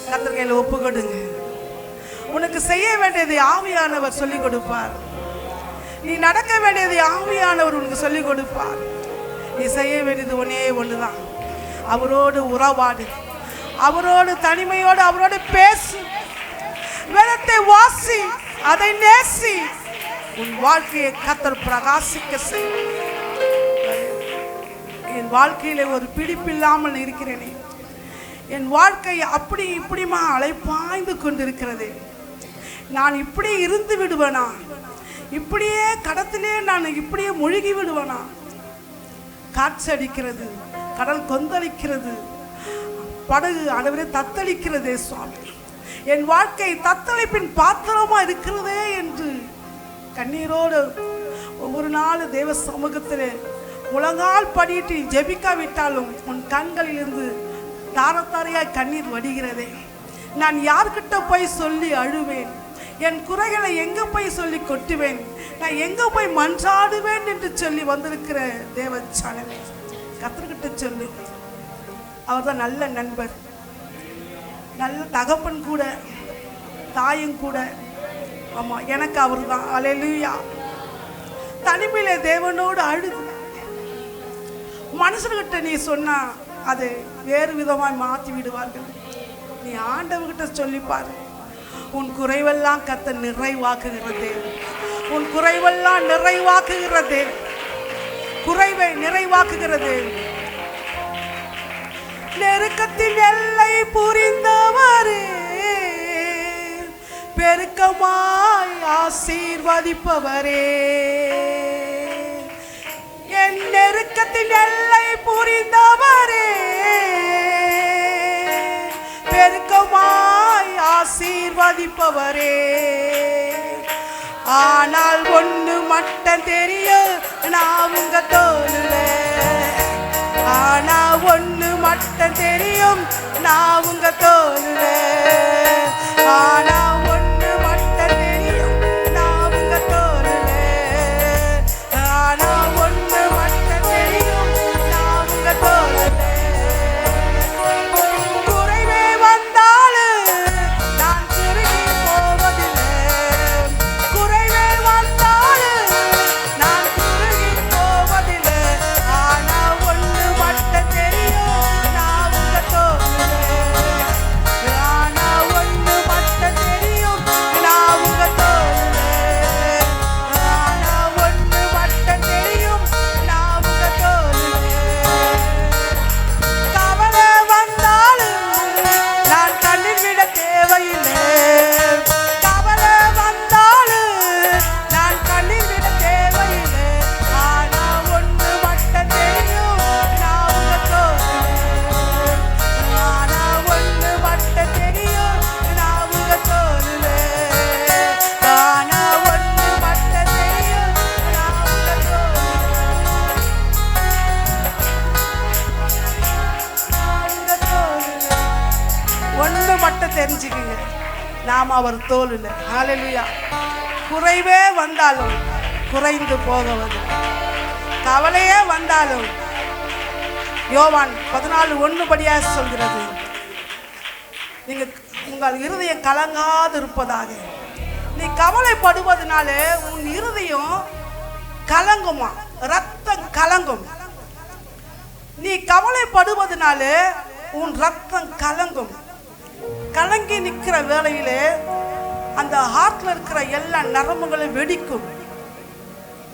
கர்த்தர் கையில் ஒப்புக்கொடுங்க. உனக்கு செய்ய வேண்டியதை ஆவியானவர் சொல்லிக் கொடுப்பார், நீ நடக்க வேண்டியதை ஆவியானவர் உனக்கு சொல்லிக் கொடுப்பார். நீ செய்ய வேண்டியது ஒன்னே ஒண்ணுதான், அவரோடு உறவாடு, அவரோடு தனிமையோடு அவரோடு பேசு, வேதத்தை வாசி, அதை நேசி. உன் வாழ்க்கையை கர்த்தர் பிரகாசிக்க செய். என் வாழ்க்கையில ஒரு பிடிப்பில்லாமல் இருக்கிறேனே, என் வாழ்க்கை அப்படி இப்படிமா அலைப்பாய்ந்து கொண்டிருக்கிறது, நான் இப்படி இருந்து விடுவேனா? இப்படியே கடத்திலே நான் இப்படியே மூழ்கி விடுவேனா? காற்றடிக்கிறது, கடல் கொந்தளிக்கிறது, படகு ஆண்டவரே தத்தளிக்கிறதே சுவாமி, என் வாழ்க்கை தத்தளிப்பின் பாத்திரமா இருக்கிறதே என்று கண்ணீரோடு ஒவ்வொரு நாள் தேவ சமூகத்திலே முழங்கால் படியிட்டு ஜெபிக்காவிட்டாலும் உன் கண்களில் இருந்து தாரத்தாரையாய் கண்ணீர் வடிகிறதே. நான் யார்கிட்ட போய் சொல்லி அழுவேன்? என் குறைகளை எங்கே போய் சொல்லி கொட்டுவேன்? நான் எங்கே போய் மன்றாடுவேன் என்று சொல்லி வந்திருக்கிற தேவ ஜனமே, கர்த்தர்கிட்ட சொல்லு. அவர் தான் நல்ல நண்பர், நல்ல தகப்பன் கூட, தாயும் கூட. ஆமாம், எனக்கு அவர் தான். அல்லேலூயா. தனிமையிலே தேவனோடு அழுது மனுஷர்கிட்ட நீ சொன்னா அது வேறு விதமாய் மாற்றி விடுவார்கள். நீ ஆண்டவர்கிட்ட சொல்லிப்பாரு, உன் குறைவெல்லாம் கர்த்தர் நிறைவாக்குகிறது, உன் குறைவெல்லாம் நிறைவாக்குகிறது, குறைவை நிறைவாக்குகிறது. நெருக்கத்தின் எல்லை புரிந்தவரே, பெருக்கமாய் ஆசீர்வதிப்பவரே, என் நெருக்கத்தின் எல்லை புரிந்தவரே, பெருக்கமாய் ஆசீர்வதிப்பவரே. ஆனால் ஒன்று மட்டும் தெரியும், நான் உங்க தோளுல. ஆனா ஒன்று மட்டும் தெரியும், நான் உங்க தோளுல. ஆனா ஒன்று மட்டும் தெரியும், நான் உங்க தோளுல. ஆனா ஒன்று மட்டும் தெரியும், நான் உங்க தோளுல. குறைவே வந்தாலும் நான் குறுகி போவதில்லை, குறைவே வந்தாலும் நான் குறுகி போவதில்லை. ஆனா ஒன்று மட்டும் தெரியும், நான் உங்க தோளுல. ஆனா ஒன்று நாம் அவர் தோளில். ஹல்லேலூயா. குறைவே வந்தாலும் குறைந்து போவது, கவலையே வந்தாலும் யோவான் 14:1 படியாக சொல்கிறது, நீங்கள் உங்கள் இருதயம் கலங்காது இருப்பதாக. நீ கவலைப்படுவதனாலே உன் இருதயம் கலங்குமா, ரத்தம் கலங்கும். நீ கவலைப்படுவதனாலே உன் ரத்தம் கலங்கும். கலங்கி நிற்கிற வேளையிலே அந்த ஹார்ட்ல இருக்கிற எல்லா நரம்புகளும் வெடிக்கும்.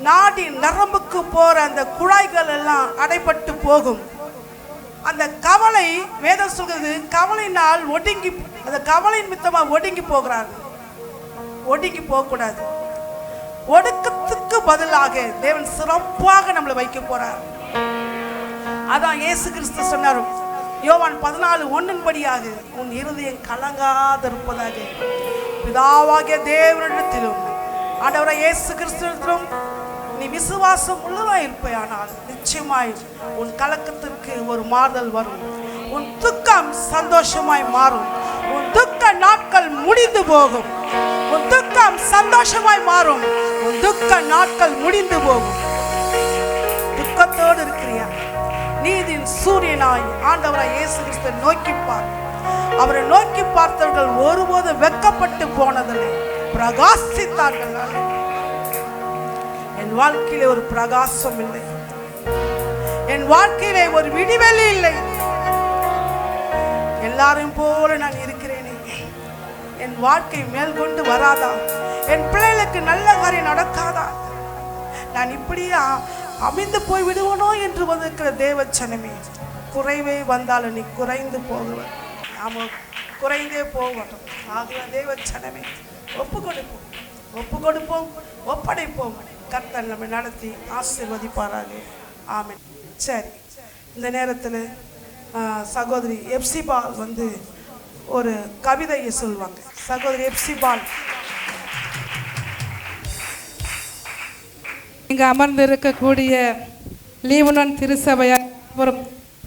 நாடி நரம்புக்கு போற அந்த குழாய்கள் எல்லாம் அடைபட்டு போகும். அந்த கவலை, வேதம் சொல்கிறது, கவலையினால் ஒடுங்கி, அந்த கவலையின் மித்தமா ஒடுங்கி போகிறார்கள். ஒடுங்கி போகக்கூடாது. ஒடுக்கத்துக்கு பதிலாக தேவன் சிறப்பாக நம்மளை வைக்க போறார். அதான் இயேசு கிறிஸ்து சொன்னார் யோவான் 14:1 படியாக, உன் இருதயம் கலங்காதிருப்பதாக. பிதாவாகிய தேவனிடத்திலும் ஆண்டவராகிய இயேசு கிறிஸ்துவிடத்திலும் நீ விசுவாசம் உள்ளதாய் இருப்பாயானால் நிச்சயமாய் உன் கலக்கத்திற்கு ஒரு மாறுதல் வரும். உன் துக்கம் சந்தோஷமாய் மாறும். உன் துக்க நாட்கள் முடிந்து போகும். உன் துக்கம் சந்தோஷமாய் மாறும். உன் துக்க நாட்கள் முடிந்து போகும். துக்கத்தோடு இருக்கிறியா? நீதியின் சூரியனாய் ஆண்டவராய் இயேசு கிறிஸ்துவை நோக்கி பார். அவரை நோக்கி பார்த்தவர்கள் ஒருபோதும் வெட்கப்பட்டு போனதில்லை, பிரகாசித்தார்கள். என் வாழ்க்கையிலே ஒரு பிரகாசம் இல்லை, என் வாழ்க்கையிலே ஒரு விடிவெளி இல்லை. எல்லாரும் போல நான் இருக்கிறேனே, என் வாழ்க்கை மேல் கொண்டு வராதா? என் பிள்ளைகளுக்கு நல்ல காரியம் நடக்காதா? நான் இப்படியே அமைந்து போய் விடுவனோ என்று வந்திருக்கிற தேவச்சனமே, குறைவே வந்தாலும் நீ குறைந்து போகுவன். நாம் குறைந்தே போவோம். ஆகிய தேவச்சனமே, ஒப்பு கொடுப்போம், ஒப்பு கொடுப்போம், ஒப்படைப்போம். கர்த்தர் நம்மை நடத்தி ஆசீர்வதிப்பாராக. ஆமென். சரி, இந்த நேரத்தில் சகோதரி எப்சிபால் ஒரு கவிதையை சொல்லுவாங்க. சகோதரி எப்சிபால். இங்கு அமர்ந்திருக்கக்கூடிய லீபனோன் திருச்சபையார்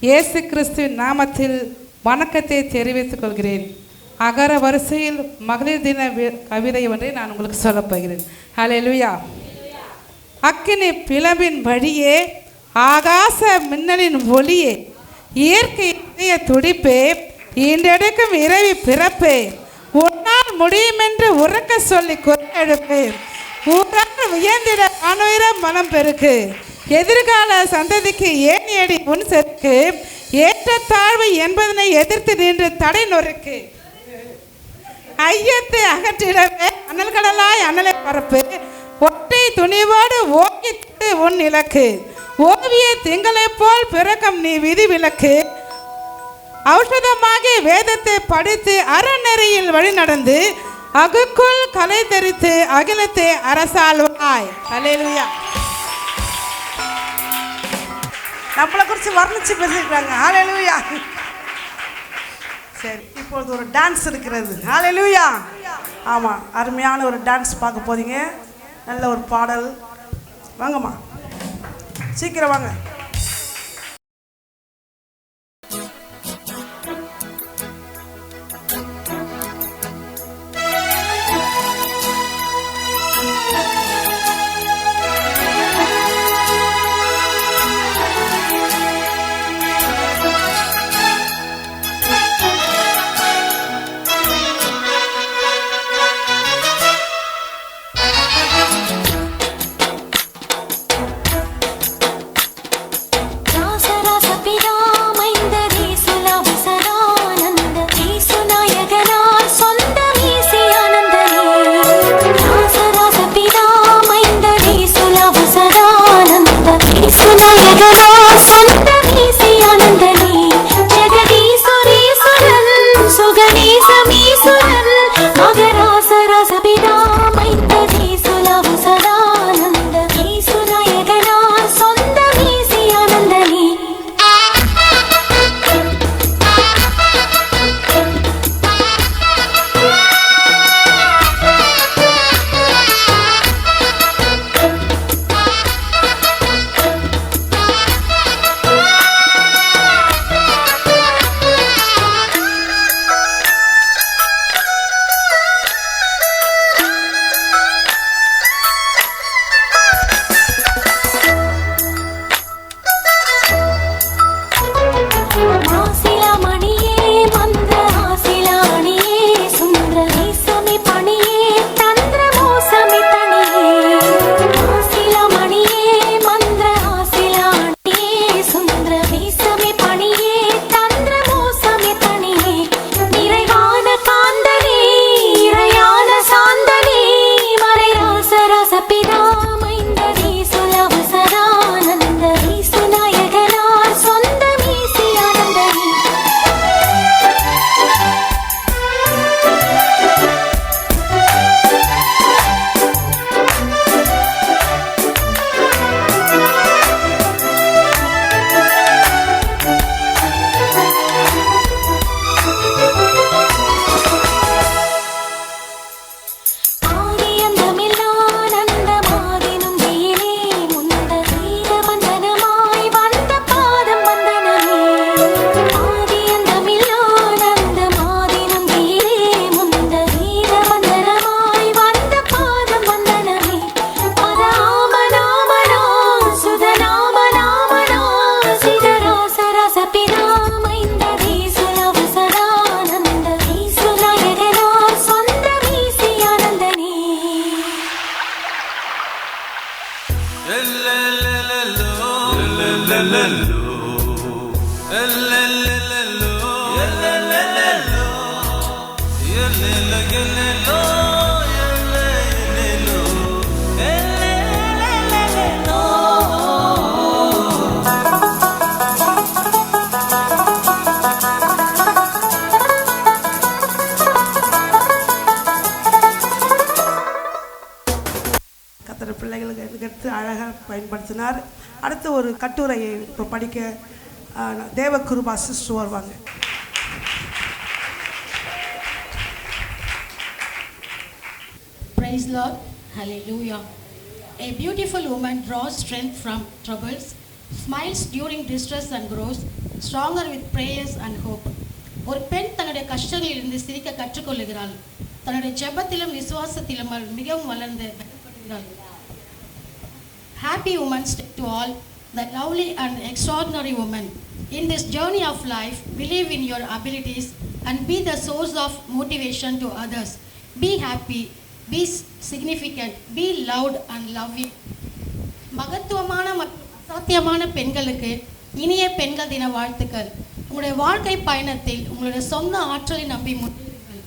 இயேசு கிறிஸ்துவின் நாமத்தில் வணக்கத்தை தெரிவித்துக் கொள்கிறேன். அகர வரிசையில் மகளிர் தின கவிதை ஒன்றை நான் உங்களுக்கு சொல்லப் போகிறேன். ஹல்லேலூயா. அக்கினி பிளம்பின் வழியே, ஆகாச மின்னலின் ஒளியே, இயற்கை இதய துடிப்பே, இன்றெடுக்கும் இரவி பிறப்பே, உன்னால் முடியும் என்று உறக்க சொல்லி குரல் எழுப்பேன். ஊரால் உயர்ந்திட வானுயர மனம் பெருக்கு, எதிர்கால சந்ததிக்கு ஏணியடி முன் செருக்கு, ஏற்றத்தாழ்வு என்பதனை எதிர்த்து நின்று தடை நொறுக்கு, ஐயத்தை அகற்றிடவே அனல் கடலாய் அனலை பரப்பு, ஒற்றை துணிவோடு ஓங்கிட்டு உன் இலக்கு, ஓவிய திங்களை போல் பிறக்கம் நீ விதி விலக்கு, ஔஷதமாகி வேதத்தை படித்து அறநெறியில் வழி நடந்து அகுக்குள் கலை தெரித்து அகிலத்தை அரசாள்வாய். ஹல்லேலூயா. நம்மளை குறித்து வர்ணிச்சு பேசியிருக்காங்க. ஹல்லேலூயா. சரி, இப்பொழுது ஒரு டான்ஸ் இருக்கிறது. ஹல்லேலூயா. ஆமாம், அருமையான ஒரு டான்ஸ் பார்க்க போறீங்க. நல்ல ஒரு பாடல். வாங்கம்மா, சீக்கிரம் வாங்க. கர்த்தர் பிள்ளைகளுக்கு எடுத்து அழகாக பயன்படுத்தினார். அடுத்து ஒரு கட்டுரையை இப்போ படிக்க தேவகிருபா சிஸ்டர் வருவாங்க. Praise Lord, hallelujah. A beautiful woman draws strength from troubles, smiles during distress and grows stronger with prayers and hope. ஒரு பெண் தன்னுடைய கஷ்டங்களில் இருந்து சிரிக்க கற்றுக்கொள்ளுகிறாள். தன்னுடைய ஜெபத்திலும் விசுவாசத்திலும் மிகவும் வளர்ந்து வெளிப்படுகிறாள். Happy Women's Day to all, the lovely and extraordinary women. In this journey of life, believe in your abilities and be the source of motivation to others. Be happy, be significant, be loud and loving. மகத்துவமான மற்றும் அசாத்தியமான பெண்களுக்கு இனிய பெண்கள் தின வாழ்த்துக்கள். உங்களுடைய வாழ்க்கை பயணத்தில் உங்களுடைய சொந்த ஆற்றலை நம்பி முன்னேறுங்கள்.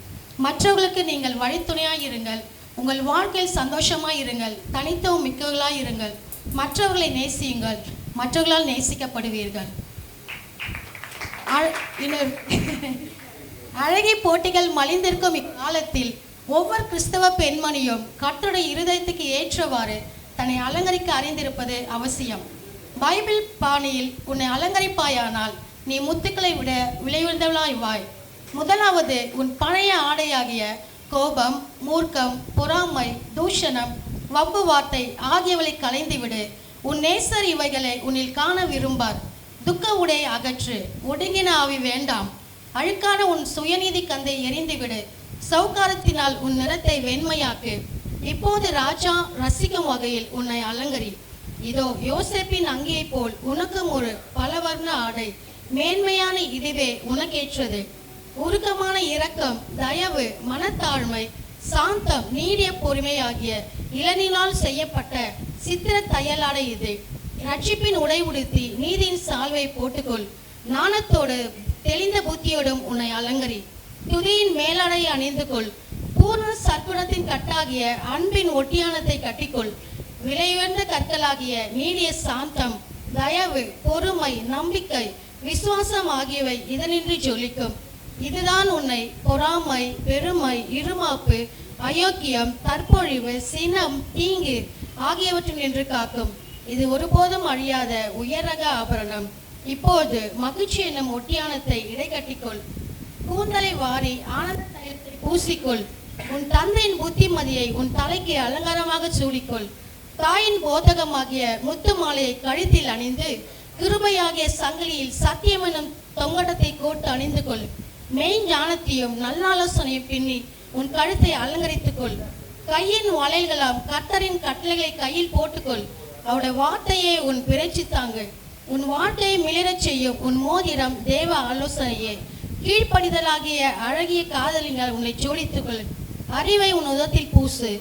மற்றவர்களுக்கு நீங்கள் வழித்துணையாய் இருங்கள். உங்கள் வாழ்க்கையில் சந்தோஷமாய் இருங்கள். தனித்துவம் மிக்கவர்களாய் இருங்கள். மற்றவர்களை நேசியுங்கள். மற்றவர்களால் நேசிக்கப்படுவீர்கள். அழகி போட்டிகள் மலிந்திருக்கும் இக்காலத்தில் ஒவ்வொரு கிறிஸ்தவ பெண்மணியும் கர்த்தருடைய இருதயத்துக்கு ஏற்றவாறு தன்னை அலங்கரிக்க அறிந்திருப்பது அவசியம். பைபிள் பாணியில் உன்னை அலங்கரிப்பாயானால் நீ முத்துக்களை விட விளைவுள்ளவளாய் வாய். முதலாவது உன் பழைய ஆடையாகிய கோபம், மூர்க்கம், பொறாமை, தூஷணம், வம்பு வார்த்தை ஆகியவளை களைந்துவிடு. உன் நேசர் இவைகளை உன்னில் காண விரும்பார். துக்க உடையை அகற்று. ஒடுங்கின ஆவி வேண்டாம். அழுக்கான உன் சுயநீதி கந்தை எரிந்துவிடு. சௌகாரத்தினால் உன் நிறத்தை வெண்மையாக்கு. இப்போது ராஜா ரசிக்கும் வகையில் உன்னை அலங்கரி. இதோ யோசேப்பின் அங்கியை போல் உனக்கும் ஒரு பலவர்ண ஆடை. மேன்மையான இதுவே உனக்கேற்றது. உருக்கமான இரக்கம், தயவு, மனத்தாழ்மை, சாந்தம், நீடிய பொறுமை ஆகிய இளநிலால் செய்யப்பட்ட சித்திர தையலாடை இது. ரட்சிப்பின் உடை உடுத்தி நீதியின் சால்வை போட்டுக்கொள். ஞானத்தோடு தெளிந்த புத்தியோடும் உன்னை அலங்கரி. துதியின் மேலாடை அணிந்து கொள். பூர்ண சற்குணத்தின் கட்டாகிய அன்பின் ஒட்டியானத்தை கட்டிக்கொள். விலையுயர்ந்த கற்களாகிய நீடிய சாந்தம், தயவு, பொறுமை, நம்பிக்கை, விசுவாசம் ஆகியவை இதனின்றி ஜொலிக்கும். இதுதான் உன்னை பொறாமை, பெருமை, இருமாப்பு, அயோக்கியம், தற்பொழிவு, சினம், தீங்கு ஆகியவற்றில் நின்று காக்கும். இது ஒருபோதும் அழியாத உயரக ஆபரணம். இப்போது மகிழ்ச்சி என்னும் ஒட்டியானத்தை இடைக்கட்டிக்கொள். கூந்தலை வாரி ஆனந்த தைலத்தை பூசிக்கொள். உன் தந்தையின் புத்திமதியை உன் தலைக்கு அலங்காரமாக சூடிக்கொள். தாயின் போதகமாகிய முத்து மாலையை கழுத்தில் அணிந்து கிருபையாகிய சங்கிலியில் சத்தியம் எனும் தொங்கடத்தை கோட்டு அணிந்து கொள். மெய் ஞானத்தையும் நல்லாலோசனையும் பின்னி உன் கழுத்தை அலங்கரித்துக்கொள். கையின் வளையல்களாம் கர்த்தரின் கட்டளைகளை கையில் போட்டுக்கொள். அவருடைய வார்த்தையை உன் பிறைச்சி தாங்கு. உன் வார்த்தையை மிளிரச் செய்யும் உன் மோதிரம் தேவ ஆலோசனையே. கீழ்ப்படிதலாகிய அழகிய காதலினால் உன்னை ஜோடித்துக்கொள். அறிவை உன் உதத்தில் பூசு.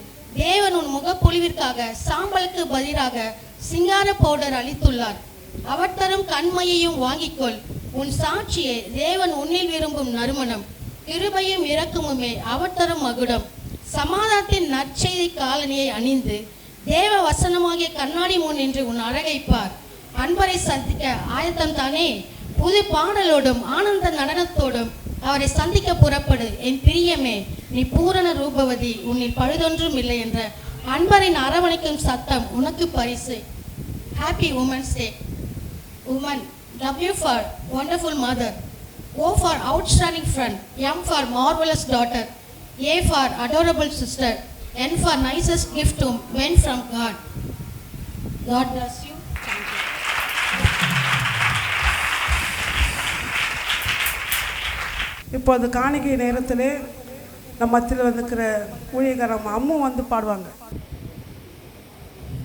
தேவன் உன் முகப்பொழிவிற்காக சாம்பலுக்கு பதிலாக சிங்கார பவுடர் அளித்துள்ளார். அவர் தரும் கண்மையையும் வாங்கிக்கொள். உன் சாட்சியை தேவன் உன்னில் விரும்பும் நறுமணம். கிருபையும் இரக்கமுமே அவர் தரும் மகுடம். சமாதானத்தின் நற்செய்தி காலணியை அணிந்து தேவ வசனமாகிய கண்ணாடி முன் நின்று உன் அழகைப்பார். அன்பரை சந்திக்க ஆயத்தம் தானே? புது பாடலோடும் ஆனந்த நடனத்தோடும் அவரை சந்திக்க புறப்படு. என் பிரியமே, நீ பூரண ரூபவதி, உன்னில் பழுதொன்றும் இல்லை என்ற அன்பரின் அரவணைக்கும் சத்தம் உனக்கு பரிசு. Happy women's day. Woman, W for wonderful mother, O for outstanding friend, M for marvelous daughter, A for adorable sister, N for nicest gift to men from God. God bless you. Thank you. இப்போது காணிக்கை நேரத்தில் நம்ம மத்தியில் வந்துக்கிற ஊழியக்காரம் அம்மு வந்து பாடுவாங்க.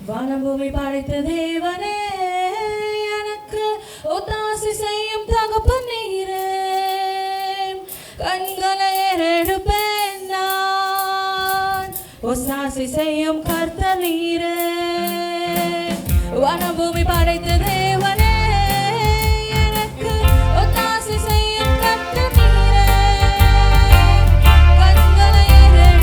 வானபூமி படைத்த தேவனே, எனக்கு ஒத்தாசி செய்யும் தகப்பன் நீரே. கண்களை ஏறெடுப்பேன் நான், ஒத்தாசி செய்யும் கர்த்தர் நீரே. வானபூமி படைத்த தேவனே, எனக்கு ஒத்தாசி செய்யும் கர்த்தர் நீரே. கண்களை ஏறெடுப்பேன்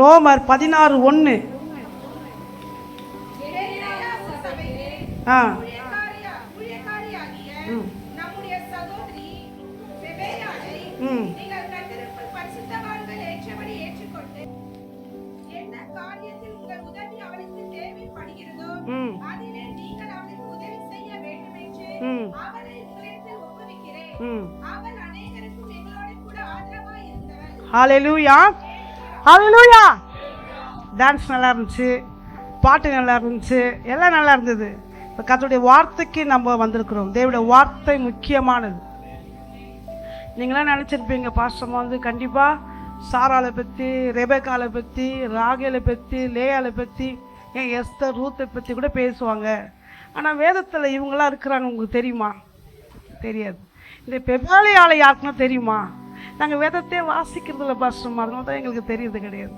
ரோமர் 16:1. ஆ நம்முடைய சகோதரி பெபேயாளை நீங்கள் கர்த்தருக்குள் பரிசுத்தவான்கள் ஏற்றபடி ஏற்றுக்கொண்டு என்ன காரியத்தில் உங்கள் உதவி அவளுக்கு தேவைப்படுகிறதோ அதிலே நீங்கள் அவளுக்கு உதவி செய்ய வேண்டும் என்று அவளை உங்களிடத்தில் ஒப்புவிக்கிறேன். அவள் அநேகருக்கும் எங்களோட கூட ஆதரவாய் இருந்தவள். ஹalleluya ஹalleluya. டான்ஸ் நல்லா இருந்துச்சு, பாட்டு நல்லா இருந்துச்சு, எல்லாம் நல்லா இருந்தது. இப்போ கர்த்தருடைய வார்த்தைக்கு நம்ம வந்திருக்கிறோம். தேவனுடைய வார்த்தை முக்கியமானது. நீங்களாம் நினச்சிருப்பீங்க பாஸ்டர் வந்து கண்டிப்பாக சாராளை பற்றி, ரெபேக்காலை பற்றி, ராகேலை பற்றி, லேயாலை பற்றி, ஏன் எஸ்தர், ரூத்தை பற்றி கூட பேசுவாங்க. ஆனால் வேதத்தில் இவங்களாம் இருக்கிறாங்க. உங்களுக்கு தெரியுமா? தெரியாது. இந்த பெபாலியாலை யாருக்குன்னா தெரியுமா? நாங்கள் வேதத்தை வாசிக்கிறதுல பாஸ்டர்மா இருந்தால் தான் எங்களுக்கு தெரியறது கிடையாது.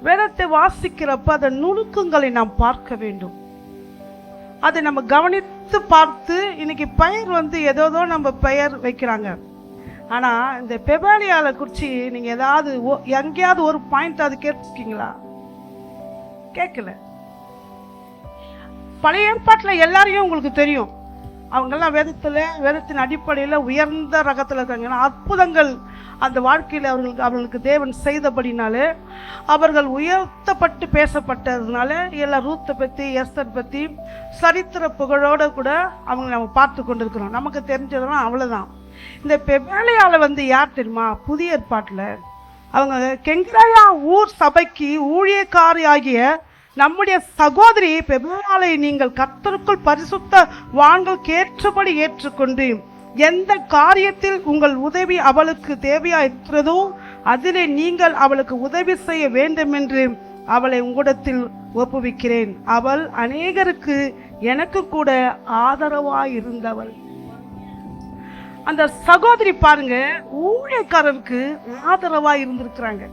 வேதத்தை வாசிக்கிறப்ப அதன் நுணுக்கங்களை நாம் பார்க்க வேண்டும். அதை நம்ம கவனித்து பார்த்து, இன்னைக்கு பெயர் வந்து ஏதோ நம்ம பெயர் வைக்கிறாங்க. ஆனால் இந்த பெபாலியாலை குறித்து நீங்கள் ஏதாவது எங்கேயாவது ஒரு பாயிண்ட் அது கேட்டிருக்கீங்களா? கேட்கல. பழைய ஏற்பாட்டில் எல்லாரையும் உங்களுக்கு தெரியும். அவங்கெல்லாம் வேதத்தின் அடிப்படையில் உயர்ந்த ரகத்தில் இருக்காங்க. அற்புதங்கள் அந்த வாழ்க்கையில் அவர்களுக்கு தேவன் செய்தபடினாலே அவர்கள் உயர்த்தப்பட்டு பேசப்பட்டதுனால எல்லா ரூத்தை பற்றி, எஸ்தர் பற்றி சரித்திர புகழோடு கூட அவங்க நம்ம பார்த்து கொண்டிருக்கிறோம். நமக்கு தெரிஞ்சதெல்லாம் அவ்வளோதான். இந்த பெபாலியால வந்து யார் தெரியுமா? புதிய ஏற்பாட்டில் அவங்க கெங்கிராயா ஊர் சபைக்கு ஊழியக்காரியாகிய நம்முடைய சகோதரி பெபாலியாலை நீங்கள் கர்த்தருக்குள் பரிசுத்த வான்களுக்கு ஏற்றபடி ஏற்றுக்கொண்டு எந்த காரியத்தில் உங்கள் உதவி அவளுக்கு தேவையாயிருக்கிறதோ அதிலே நீங்கள் அவளுக்கு உதவி செய்ய வேண்டும் என்று அவளை உங்களிடத்தில் ஒப்புவிக்கிறேன். அவள் அநேகருக்கு எனக்கு கூட ஆதரவாயிருந்தவள். அந்த சகோதரி பாருங்க, ஊழியக்காரருக்கு ஆதரவாக இருந்திருக்கிறாங்க.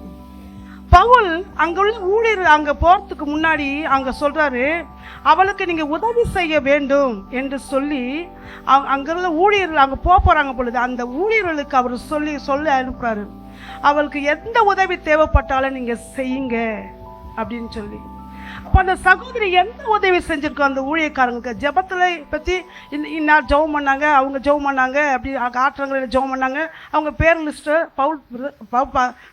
பவுல் அங்க உள்ள ஊழியர் அங்க போறதுக்கு முன்னாடி அங்க சொல்றாரு, அவளுக்கு நீங்க உதவி செய்ய வேண்டும் என்று சொல்லி அங்க உள்ள ஊழியர்கள் அங்க போறாங்க பொழுது அந்த ஊழியர்களுக்கு அவர் சொல்லி அனுப்புறாரு, அவளுக்கு எந்த உதவி தேவைப்பட்டாலும் நீங்க செய்யுங்க அப்படின்னு சொல்லி. அப்போ அந்த சகோதரி எந்த உதவி செஞ்சிருக்கோம் அந்த ஊழியக்காரங்களுக்கு? ஜெபத்தில் பற்றி இன்னார் ஜெபம் பண்ணாங்க, அவங்க ஜெபம் பண்ணாங்க, அப்படி ஆற்றங்களில் ஜெபம் பண்ணாங்க, அவங்க பேர் லிஸ்ட்டு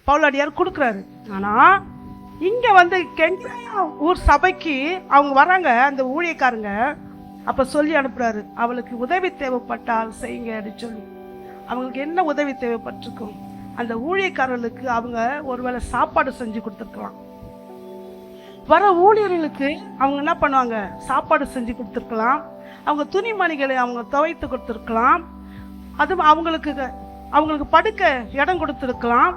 பவுலடியார் கொடுக்குறாரு. ஆனால் இங்கே வந்து கெங்கிராயா ஊர் சபைக்கு அவங்க வராங்க அந்த ஊழியக்காரங்க. அப்போ சொல்லி அனுப்புகிறாரு, அவளுக்கு உதவி தேவைப்பட்டால் செய்யுங்க அப்படின்னு சொல்லி. அவங்களுக்கு என்ன உதவி தேவைப்பட்டிருக்கும்? அந்த ஊழியக்காரர்களுக்கு அவங்க ஒருவேளை சாப்பாடு செஞ்சு கொடுத்துருக்கலாம். வர ஊழியர்களுக்கு அவங்க என்ன பண்ணுவாங்க? சாப்பாடு செஞ்சு கொடுத்துருக்கலாம். அவங்க துணிமணிகளை அவங்க துவைத்து கொடுத்துருக்கலாம். அது அவங்களுக்கு படுக்க இடம் கொடுத்துருக்கலாம்.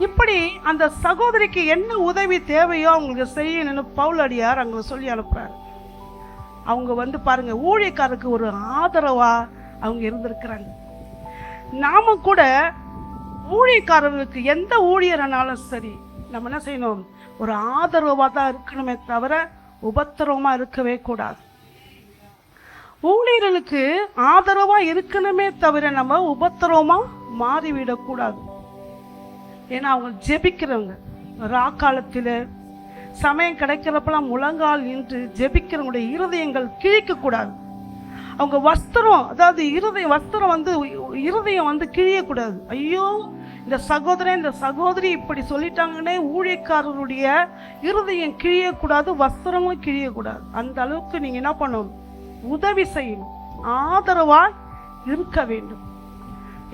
இப்படி அந்த சகோதரிக்கு என்ன உதவி தேவையோ அவங்களுக்கு செய்யணும்னு பவுலடியார் அங்கே சொல்லி அனுப்புறாரு. அவங்க வந்து பாருங்க, ஊழியக்காரருக்கு ஒரு ஆதரவா அவங்க இருந்திருக்கிறாங்க. நாம கூட ஊழியக்காரர்களுக்கு எந்த ஊழியரானாலும் சரி நம்ம என்ன செய்யணும்? ஒரு ஆதரவாக தான் இருக்கணுமே தவிர உபத்திரவமாக இருக்கவே கூடாது. ஊழியர்களுக்கு ஆதரவாக இருக்கணுமே தவிர நம்ம உபத்திரவமாக மாறிவிடக்கூடாது. ஏன்னா அவங்க ஜெபிக்கிறவங்க, ராக்காலத்தில் சமயம் கிடைக்கிறப்பெல்லாம் முழங்கால் நின்று ஜெபிக்கிறவங்களுடைய இருதயங்கள் கிழிக்கக்கூடாது. அவங்க வஸ்திரம், அதாவது வஸ்திரம் வந்து இருதயம் வந்து கிழியக்கூடாது. ஐயோ இந்த சகோதரி இப்படி சொல்லிட்டாங்கன்னே ஊழியக்காரருடைய இருதயம் கிழியக்கூடாது, வஸ்திரங்களும் கிழியக்கூடாது. அந்த அளவுக்கு நீங்கள் என்ன பண்ணணும்? உதவி செய்யணும், ஆதரவாக இருக்க வேண்டும்.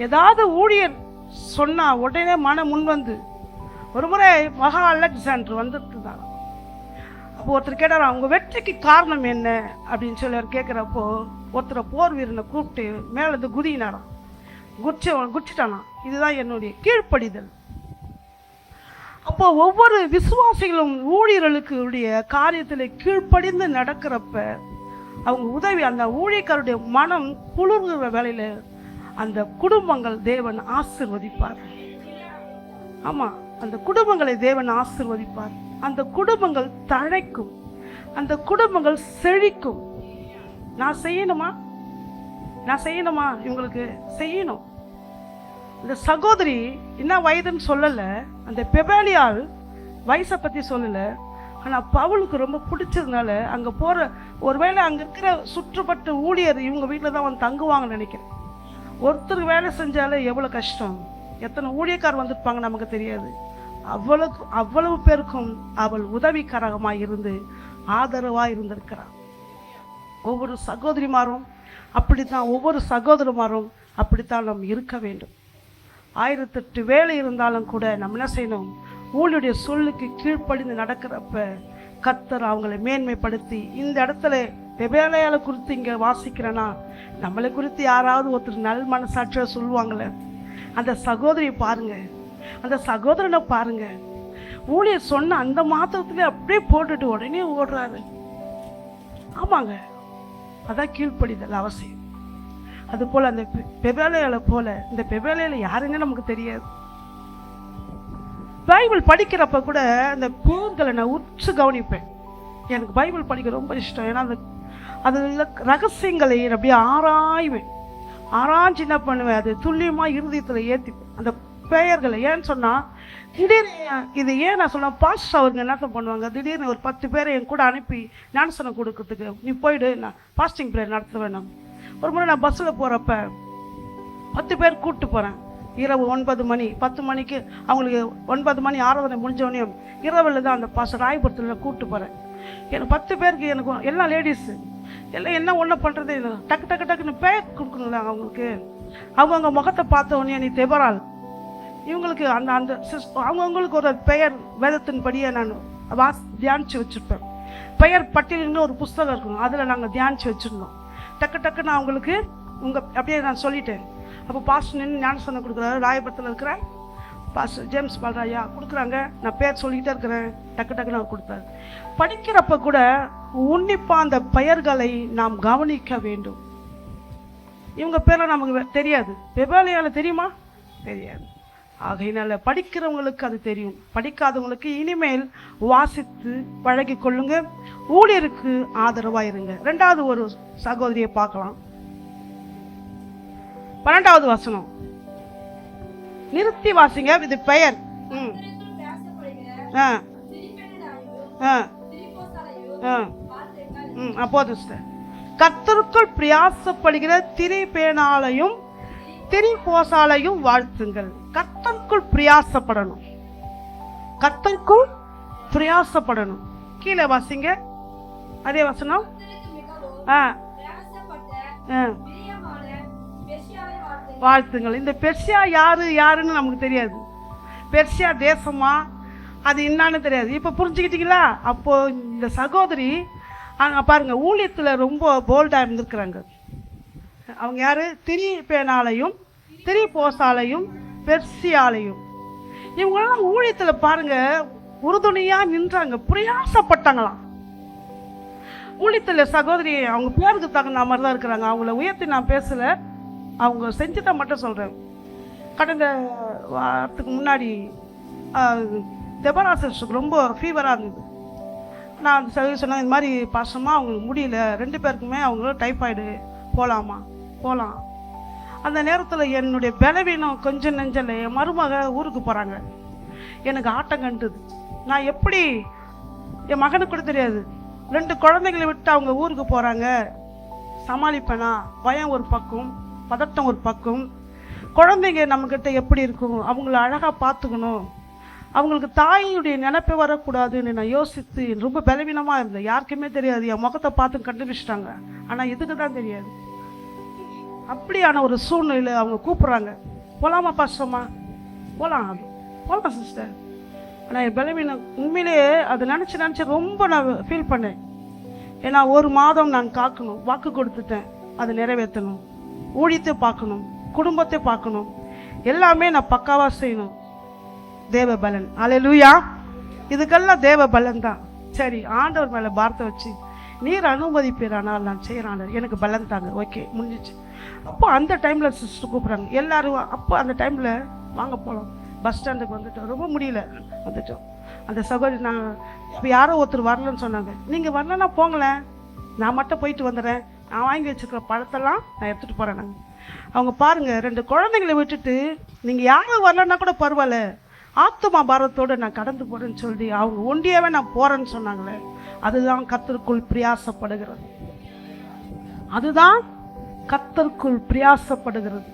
ஏதாவது ஊழியர் சொன்னால் உடனே முன் வந்து, ஒரு முறை மகா அலெக்சாண்டர் வந்துட்டு தான். அப்போ ஒருத்தர் கேட்டார், அவங்க வெற்றிக்கு காரணம் என்ன அப்படின்னு சொல்லி அவர் கேட்குறப்போ ஒருத்தரை போர் வீரனை கூப்பிட்டு மேலேருந்து குதினாராம். குச்சிட்டானா, இதுதான் என்னுடைய கீழ்ப்படிதல். அப்போ ஒவ்வொரு விசுவாசிகளும் ஊழியர்களுக்கு காரியத்தில் கீழ்ப்படிந்து நடக்கிறப்ப அவங்க உதவி, அந்த ஊழியக்காரருடைய மனம் குளிர்கிற வேலையில் அந்த குடும்பங்கள் தேவன் ஆசீர்வதிப்பார். ஆமாம், அந்த குடும்பங்களை தேவன் ஆசீர்வதிப்பார். அந்த குடும்பங்கள் தழைக்கும், அந்த குடும்பங்கள் செழிக்கும். நான் செய்யணுமா? இவங்களுக்கு செய்யணும். இந்த சகோதரி என்ன வயதுன்னு சொல்லலை. அந்த பெபாலியால் வயசை பற்றி சொல்லலை. ஆனால் பவுலுக்கு ரொம்ப பிடிச்சதுனால அங்கே போகிற, ஒருவேளை அங்கே இருக்கிற சுற்றுப்பட்டு ஊழியர் இவங்க வீட்டில் தான் வந்து தங்குவாங்கன்னு நினைக்கிறேன். ஒருத்தர் வேலை செஞ்சாலே எவ்வளோ கஷ்டம், எத்தனை ஊழியக்கார் வந்திருப்பாங்க நமக்கு தெரியாது. அவ்வளவு பேருக்கும் அவள் உதவிக்கரகமாக இருந்து ஆதரவாக இருந்திருக்கிறாள். ஒவ்வொரு சகோதரிமாரும் அப்படித்தான், ஒவ்வொரு சகோதரமாரும் அப்படித்தான் நாம் இருக்க வேண்டும். 1008 வேலை இருந்தாலும் கூட நம்ம என்ன செய்யணும், ஊழியுடைய சொல்லுக்கு கீழ்ப்படிந்து நடக்கிறப்ப கர்த்தர் அவங்களை மேன்மைப்படுத்தி, இந்த இடத்துல வெவ்வேலையால குறித்து இங்கே வாசிக்கிறேன்னா நம்மளை குறித்து யாராவது ஒருத்தர் நல் மனசாட்சியாக சொல்லுவாங்களே, அந்த சகோதரியை பாருங்க, அந்த சகோதரனை பாருங்க, ஊழியர் சொன்ன அந்த மாத்திரத்துல அப்படியே போட்டுட்டு உடனே ஓடுறாரு. ஆமாங்க, அதான் கீழ்ப்படிதல் அவசியம். அது போல அந்த பெபேலையால போல, இந்த பெபேலையால யாருன்னு நமக்கு தெரியாது. பைபிள் படிக்கிறப்ப கூட அந்த பேர்களை நான் உற்று கவனிப்பேன். எனக்கு பைபிள் படிக்க ரொம்ப இஷ்டம். ஏன்னா அதில் ரகசியங்களை அப்படியே ஆராய்வேன். ஆராய்ச்சி என்ன பண்ணுவேன், அது துல்லியமாக இருதயத்தில் ஏற்றிப்பேன் அந்த பெயர்களை. ஏன்னு சொன்னால் திடீர்னு இது ஏன் நான் சொன்னேன், பாஸ்டர் அவருங்க என்ன பண்ணுவாங்க, திடீர்னு ஒரு 10 பேரை என் கூட அனுப்பி ஞானசனம் கொடுக்கறதுக்கு, நீ போயிடு நான் பாஸ்டிங் ப்ரேயர் நடத்த வேணும். ஒரு முறை நான் பஸ்ஸில் போகிறப்ப 10 பேர் கூப்பிட்டு போகிறேன். இரவு 9 மணி 10 மணிக்கு அவங்களுக்கு 9 மணி ஆராதனை முடிஞ்சவனையும் இரவில் தான் அந்த பாஸ்டர் ராயபுரத்தில் கூப்பிட்டு போகிறேன். எனக்கு 10 பேருக்கு, எனக்கு எல்லாம் லேடிஸு, எல்லாம் என்ன ஒன்றும் பண்ணுறது, டக்கு டக்கு டக்குன்னு பேர் கொடுக்கணுங்களா அவங்களுக்கு. அவங்கவுங்க முகத்தை பார்த்த உடனே நீ தெபரால், இவங்களுக்கு அந்த அந்த அவங்கவுங்களுக்கு ஒரு பெயர் வேதத்தின்படியே நான் தியானித்து வச்சுருப்பேன். பெயர் பட்டியல்னு ஒரு புஸ்தகம் இருக்கணும், அதில் நாங்கள் தியானித்து வச்சுருந்தோம். டக்கு டக்குன்னு அவங்களுக்கு அப்படியே நான் சொல்லிட்டேன். அப்போ பாஸ்டர் நின்று ஞானசனம் கொடுக்குறாரு. ராயபுரத்தில் இருக்கிற பாஸ்டர் ஜேம்ஸ் பால்ராயா கொடுக்குறாங்க. நான் பேர் சொல்லிக்கிட்டே இருக்கிறேன், டக்கு டக்குன்னு அவர் கொடுத்தாரு. படிக்கிறப்ப கூட உன்னிப்பாக அந்த பெயர்களை நாம் கவனிக்க வேண்டும். இவங்க பேரை நமக்கு தெரியாது, பெபாலியால தெரியுமா, தெரியாது. ஆகையினால படிக்கிறவங்களுக்கு அது தெரியும், படிக்காதவங்களுக்கு இனிமேல் வாசித்து பழகி கொள்ளுங்க, ஊழியருக்கு ஆதரவாக இருங்க. 2வது ஒரு சகோதரியை பார்க்கலாம். 12வது வசனம் நிறுத்தி வாசிங்க. இது பெயர். அப்போது கர்த்தருக்குள் பிரயாசப்படுகிற திரிபேனாலையும் திரிபோசாலையும் வாழ்த்துங்கள். கர்த்தருக்குள் பிரயாசப்படணும், கர்த்தருக்குள் பிரயாசப்படணும். கீழே வாசிங்க அதே வசனம். வாழ்த்துங்கள். இந்த பெர்சியா யாருன்னு நமக்கு தெரியாது. பெர்சியா தேசமா அது என்னான்னு தெரியாது. இப்போ புரிஞ்சுக்கிட்டீங்களா? அப்போ இந்த சகோதரி பாருங்க ஊழியத்தில் ரொம்ப போல்டாக இருந்திருக்கிறாங்க. அவங்க யாரு, திரிபேனாலையும் திரிபோசாலையும் பெர்சியாலையும். இவங்கெல்லாம் ஊழியத்தில் பாருங்க உறுதுணையாக நின்றாங்க, பிரயாசப்பட்டாங்களாம். ஊழியத்தில் சகோதரி அவங்க பேருக்கு தகுந்த மாதிரி தான் இருக்கிறாங்க. அவங்கள உயர்த்தி நான் பேசலை, அவங்க செஞ்சதை மட்டும் சொல்கிறேன். கடந்த வாரத்துக்கு முன்னாடி தெபராசருக்கு ரொம்ப ஃபீவராக இருந்தது. நான் அந்த சகோதரி சொன்னேன், இந்த மாதிரி பாசமாக அவங்களுக்கு முடியல, 2 பேருக்குமே அவங்களும் டைஃபாய்டு, போகலாமா? போகலாம். அந்த நேரத்தில் என்னுடைய பலவீனம் கொஞ்சம் நெஞ்சல. என் மருமக ஊருக்கு போகிறாங்க, எனக்கு ஆட்டம் கண்டுது. நான் எப்படி, என் மகனுக்கு கூட தெரியாது, 2 குழந்தைங்களை விட்டு அவங்க ஊருக்கு போகிறாங்க, சமாளிப்பேனா? பயம் ஒரு பக்கம், பதட்டம் ஒரு பக்கம். குழந்தைங்க நம்மக்கிட்ட எப்படி இருக்கும், அவங்கள அழகாக பார்த்துக்கணும், அவங்களுக்கு தாயுடைய நினைப்பே வரக்கூடாதுன்னு நான் யோசித்து ரொம்ப பலவீனமாக இருந்தேன். யாருக்குமே தெரியாது, என் முகத்தை பார்த்து கண்டுபிடிச்சிட்டாங்க, ஆனால் இதுக்கு தான் தெரியாது. அப்படியான ஒரு சூழ்நிலையில் அவங்க கூப்பிட்றாங்க, போகலாமா பாஸ்டர்மா? போகலாம் சிஸ்டர். ஆனால் என் பலவீனம் உண்மையிலேயே அதை நினச்சி ரொம்ப நான் ஃபீல் பண்ணேன். ஏன்னா 1 மாதம் நான் காக்கணும், வாக்கு கொடுத்துட்டேன், அதை நிறைவேற்றணும், ஊழியத்தை பார்க்கணும், குடும்பத்தை பார்க்கணும், எல்லாமே நான் பக்காவாக செய்யணும். தேவ பலன், அல்லேலூயா. இதுக்கெல்லாம் தேவ பலன் தான். சரி, ஆண்டவர் மேலே பாரத்தை வச்சு நீர் அனுமதிப்பீரானால் நான் செய்கிறேன், எனக்கு பலன் தாங்க. ஓகே, முடிஞ்சிச்சு. அப்போ அந்த டைமில் சிஸ்டர் கூப்பிட்றாங்க எல்லாரும். அப்போ அந்த டைமில் வாங்க போகலாம், பஸ் ஸ்டாண்டுக்கு வந்துட்டோம், ரொம்ப முடியல, வந்துட்டோம். அந்த சகோதரி நான் இப்போ யாரோ ஒருத்தர் வரலன்னு சொன்னாங்க. நீங்கள் வரலன்னா போங்களேன், நான் மட்டும் போயிட்டு வந்துடுறேன், நான் வாங்கி வச்சுருக்கிற பழத்தெல்லாம் நான் எடுத்துகிட்டு போகிறேன். நாங்கள் அவங்க பாருங்கள் 2 குழந்தைங்களை விட்டுட்டு, நீங்கள் யாரும் வரலன்னா கூட பரவாயில்ல, ஆத்துமா பாரத்தோடு நான் கடந்து போகிறேன்னு சொல்லி அவங்க ஒண்டியாவே நான் போகிறேன்னு சொன்னாங்களே, அதுதான் கர்த்தருக்குள் பிரயாசப்படுகிறது. அதுதான் கர்த்தருக்குள் பிரயாசப்படுகிறது.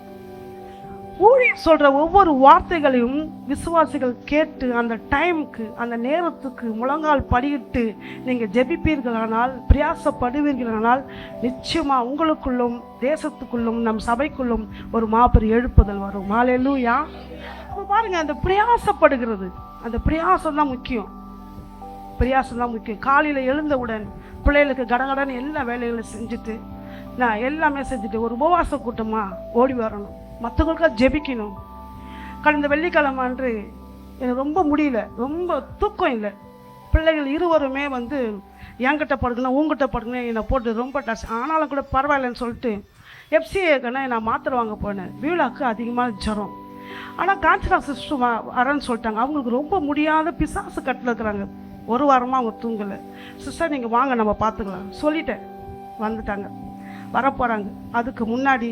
ஊழியர் சொல்கிற ஒவ்வொரு வார்த்தைகளையும் விசுவாசிகள் கேட்டு அந்த டைமுக்கு அந்த நேரத்துக்கு முழங்கால் படியிட்டு நீங்கள் ஜெபிப்பீர்களானால், பிரயாசப்படுவீர்களானால், நிச்சயமாக உங்களுக்குள்ளும் தேசத்துக்குள்ளும் நம் சபைக்குள்ளும் ஒரு மாபெரும் எழுப்புதல் வரும். ஹல்லேலூயா. அப்போ பாருங்கள், அந்த பிரயாசப்படுகிறது, அந்த பிரயாசம் தான் முக்கியம். பிரயாசம் தான் முக்கியம். காலையில் எழுந்தவுடன் பிள்ளைகளுக்கு கடகடன்னு எல்லா வேலைகளும் செஞ்சுட்டு, நான் எல்லாமே செஞ்சுட்டு ஒரு உபவாச கூட்டமாக ஓடி வரணும், மற்றவங்களுக்காக ஜெபிக்கணும். கடந்த வெள்ளிக்கிழமை அன்று எனக்கு ரொம்ப முடியல, ரொம்ப தூக்கம் இல்லை. பிள்ளைகள் இருவருமே வந்து என்கிட்ட படுக்கணும் உங்ககிட்ட படுக்கணும் என்னை போட்டு ரொம்ப டச். ஆனாலும் கூட பரவாயில்லன்னு சொல்லிட்டு எஃப்சிஏக்குன்னா நான் மாத்திரை வாங்க போனேன். வியூலாக்கு அதிகமாக ஜுரம். ஆனால் காஞ்சனா சிஸ்டர் வரேன்னு சொல்லிட்டாங்க. அவங்களுக்கு ரொம்ப முடியாத பிசாசு கட்டில் இருக்கிறாங்க. ஒரு வாரமாக அவங்க தூங்கலை. சிஸ்டர் நீங்கள் வாங்க நம்ம பார்த்துக்கலாம் சொல்லிட்டேன். வந்துட்டாங்க, வரப்போகிறாங்க. அதுக்கு முன்னாடி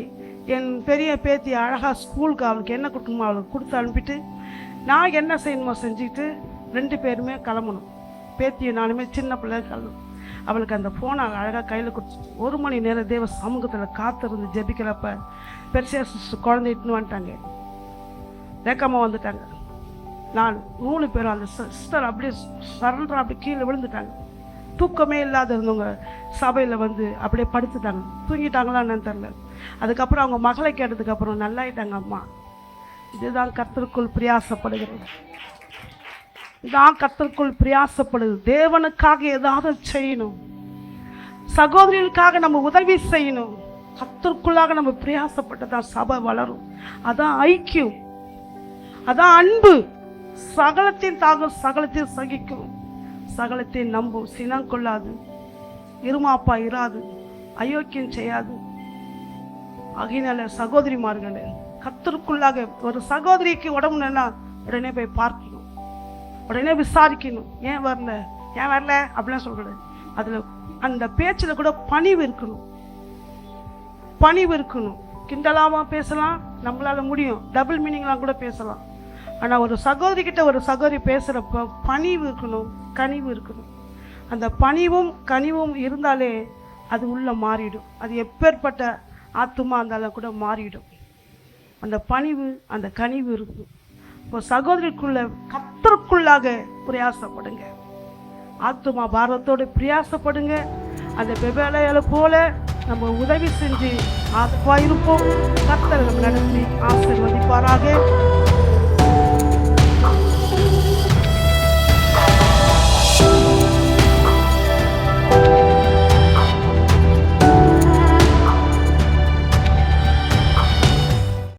என் பெரிய பேத்தி அழகாக ஸ்கூலுக்கு அவளுக்கு என்ன கொடுக்கணுமோ அவளுக்கு கொடுத்து அனுப்பிட்டு, நான் என்ன செய்யணுமோ செஞ்சுட்டு 2 பேருமே கிளம்பணும். பேத்தியை நானுமே சின்ன பிள்ளை கிளம்பணும். அவளுக்கு அந்த ஃபோனை அழகாக கையில் கொடுத்துட்டு 1 மணி நேரம் தேவ சமூகத்தில் காத்திருந்து ஜெபிக்கிறப்ப பெருசியா சிஸ்டர் குழந்தை இட்டுன்னு வந்துட்டாங்க. ரேக்காமல் வந்துட்டாங்க. நான் 3 பேரும் அந்த சிஸ்டர் அப்படியே சரண்டா அப்படி கீழே விழுந்துட்டாங்க. தூக்கமே இல்லாத இருந்தவங்க சபையில் வந்து அப்படியே படுத்துட்டாங்க. தூங்கிட்டாங்களான்னு தெரில. அதுக்கப்புறம் அவங்க மகளை கேட்டதுக்கப்புறம் நல்லாயிட்டாங்க. அம்மா, இதுதான் கர்த்தருக்குள் பிரயாசப்படுகிறது. இதுதான் கர்த்தருக்குள் பிரயாசப்படுது. தேவனுக்காக ஏதாவது செய்யணும், சகோதரிகளுக்காக நம்ம உதவி செய்யணும். கர்த்தருக்குள்ளாக நம்ம பிரயாசப்பட்டதான் சபை வளரும். அதான் ஐக்கியம், அதான் அன்பு. சகலத்தின் தாகம் சகலத்தையும் சகிக்கும், சகலத்தையும் நம்பும், சினம் கொள்ளாது, இருமாப்பா இராது, அயோக்கியம் செய்யாது. ஆகையினால சகோதரிமார்களே, கர்த்தருக்குள்ளாக ஒரு சகோதரிக்கு உடம்புனா உடனே போய் பார்க்கணும், உடனே விசாரிக்கணும். ஏன் வரல அப்படிலாம் சொல்றது. அதில் அந்த பேச்சில் கூட பணிவு இருக்கணும், பணிவு இருக்கணும். கிண்டலாமா பேசலாம், நம்மளால முடியும், டபுள் மீனிங்லாம் கூட பேசலாம். ஆனால் ஒரு சகோதரிக்கிட்ட ஒரு சகோதரி பேசுகிறப்ப பணிவு இருக்கணும், கனிவு இருக்கணும். அந்த பணிவும் கனிவும் இருந்தாலே அது உள்ள மாறிடும். அது எப்பேற்பட்ட ஆத்துமா இருந்தாலும் கூட மாறிடும். அந்த பணிவு அந்த கனிவு இருக்கும். இப்போ சகோதரிக்குள்ள கர்த்தருக்குள்ளாக பிரயாசப்படுங்க, ஆத்துமா பாரத்தோடு பிரயாசப்படுங்க. அந்த பெபேலையில போல நம்ம உதவி செஞ்சு ஆத்மா இருப்போம். கர்த்தர் நம்ம நடத்தி ஆசீர்வதிப்பாராக.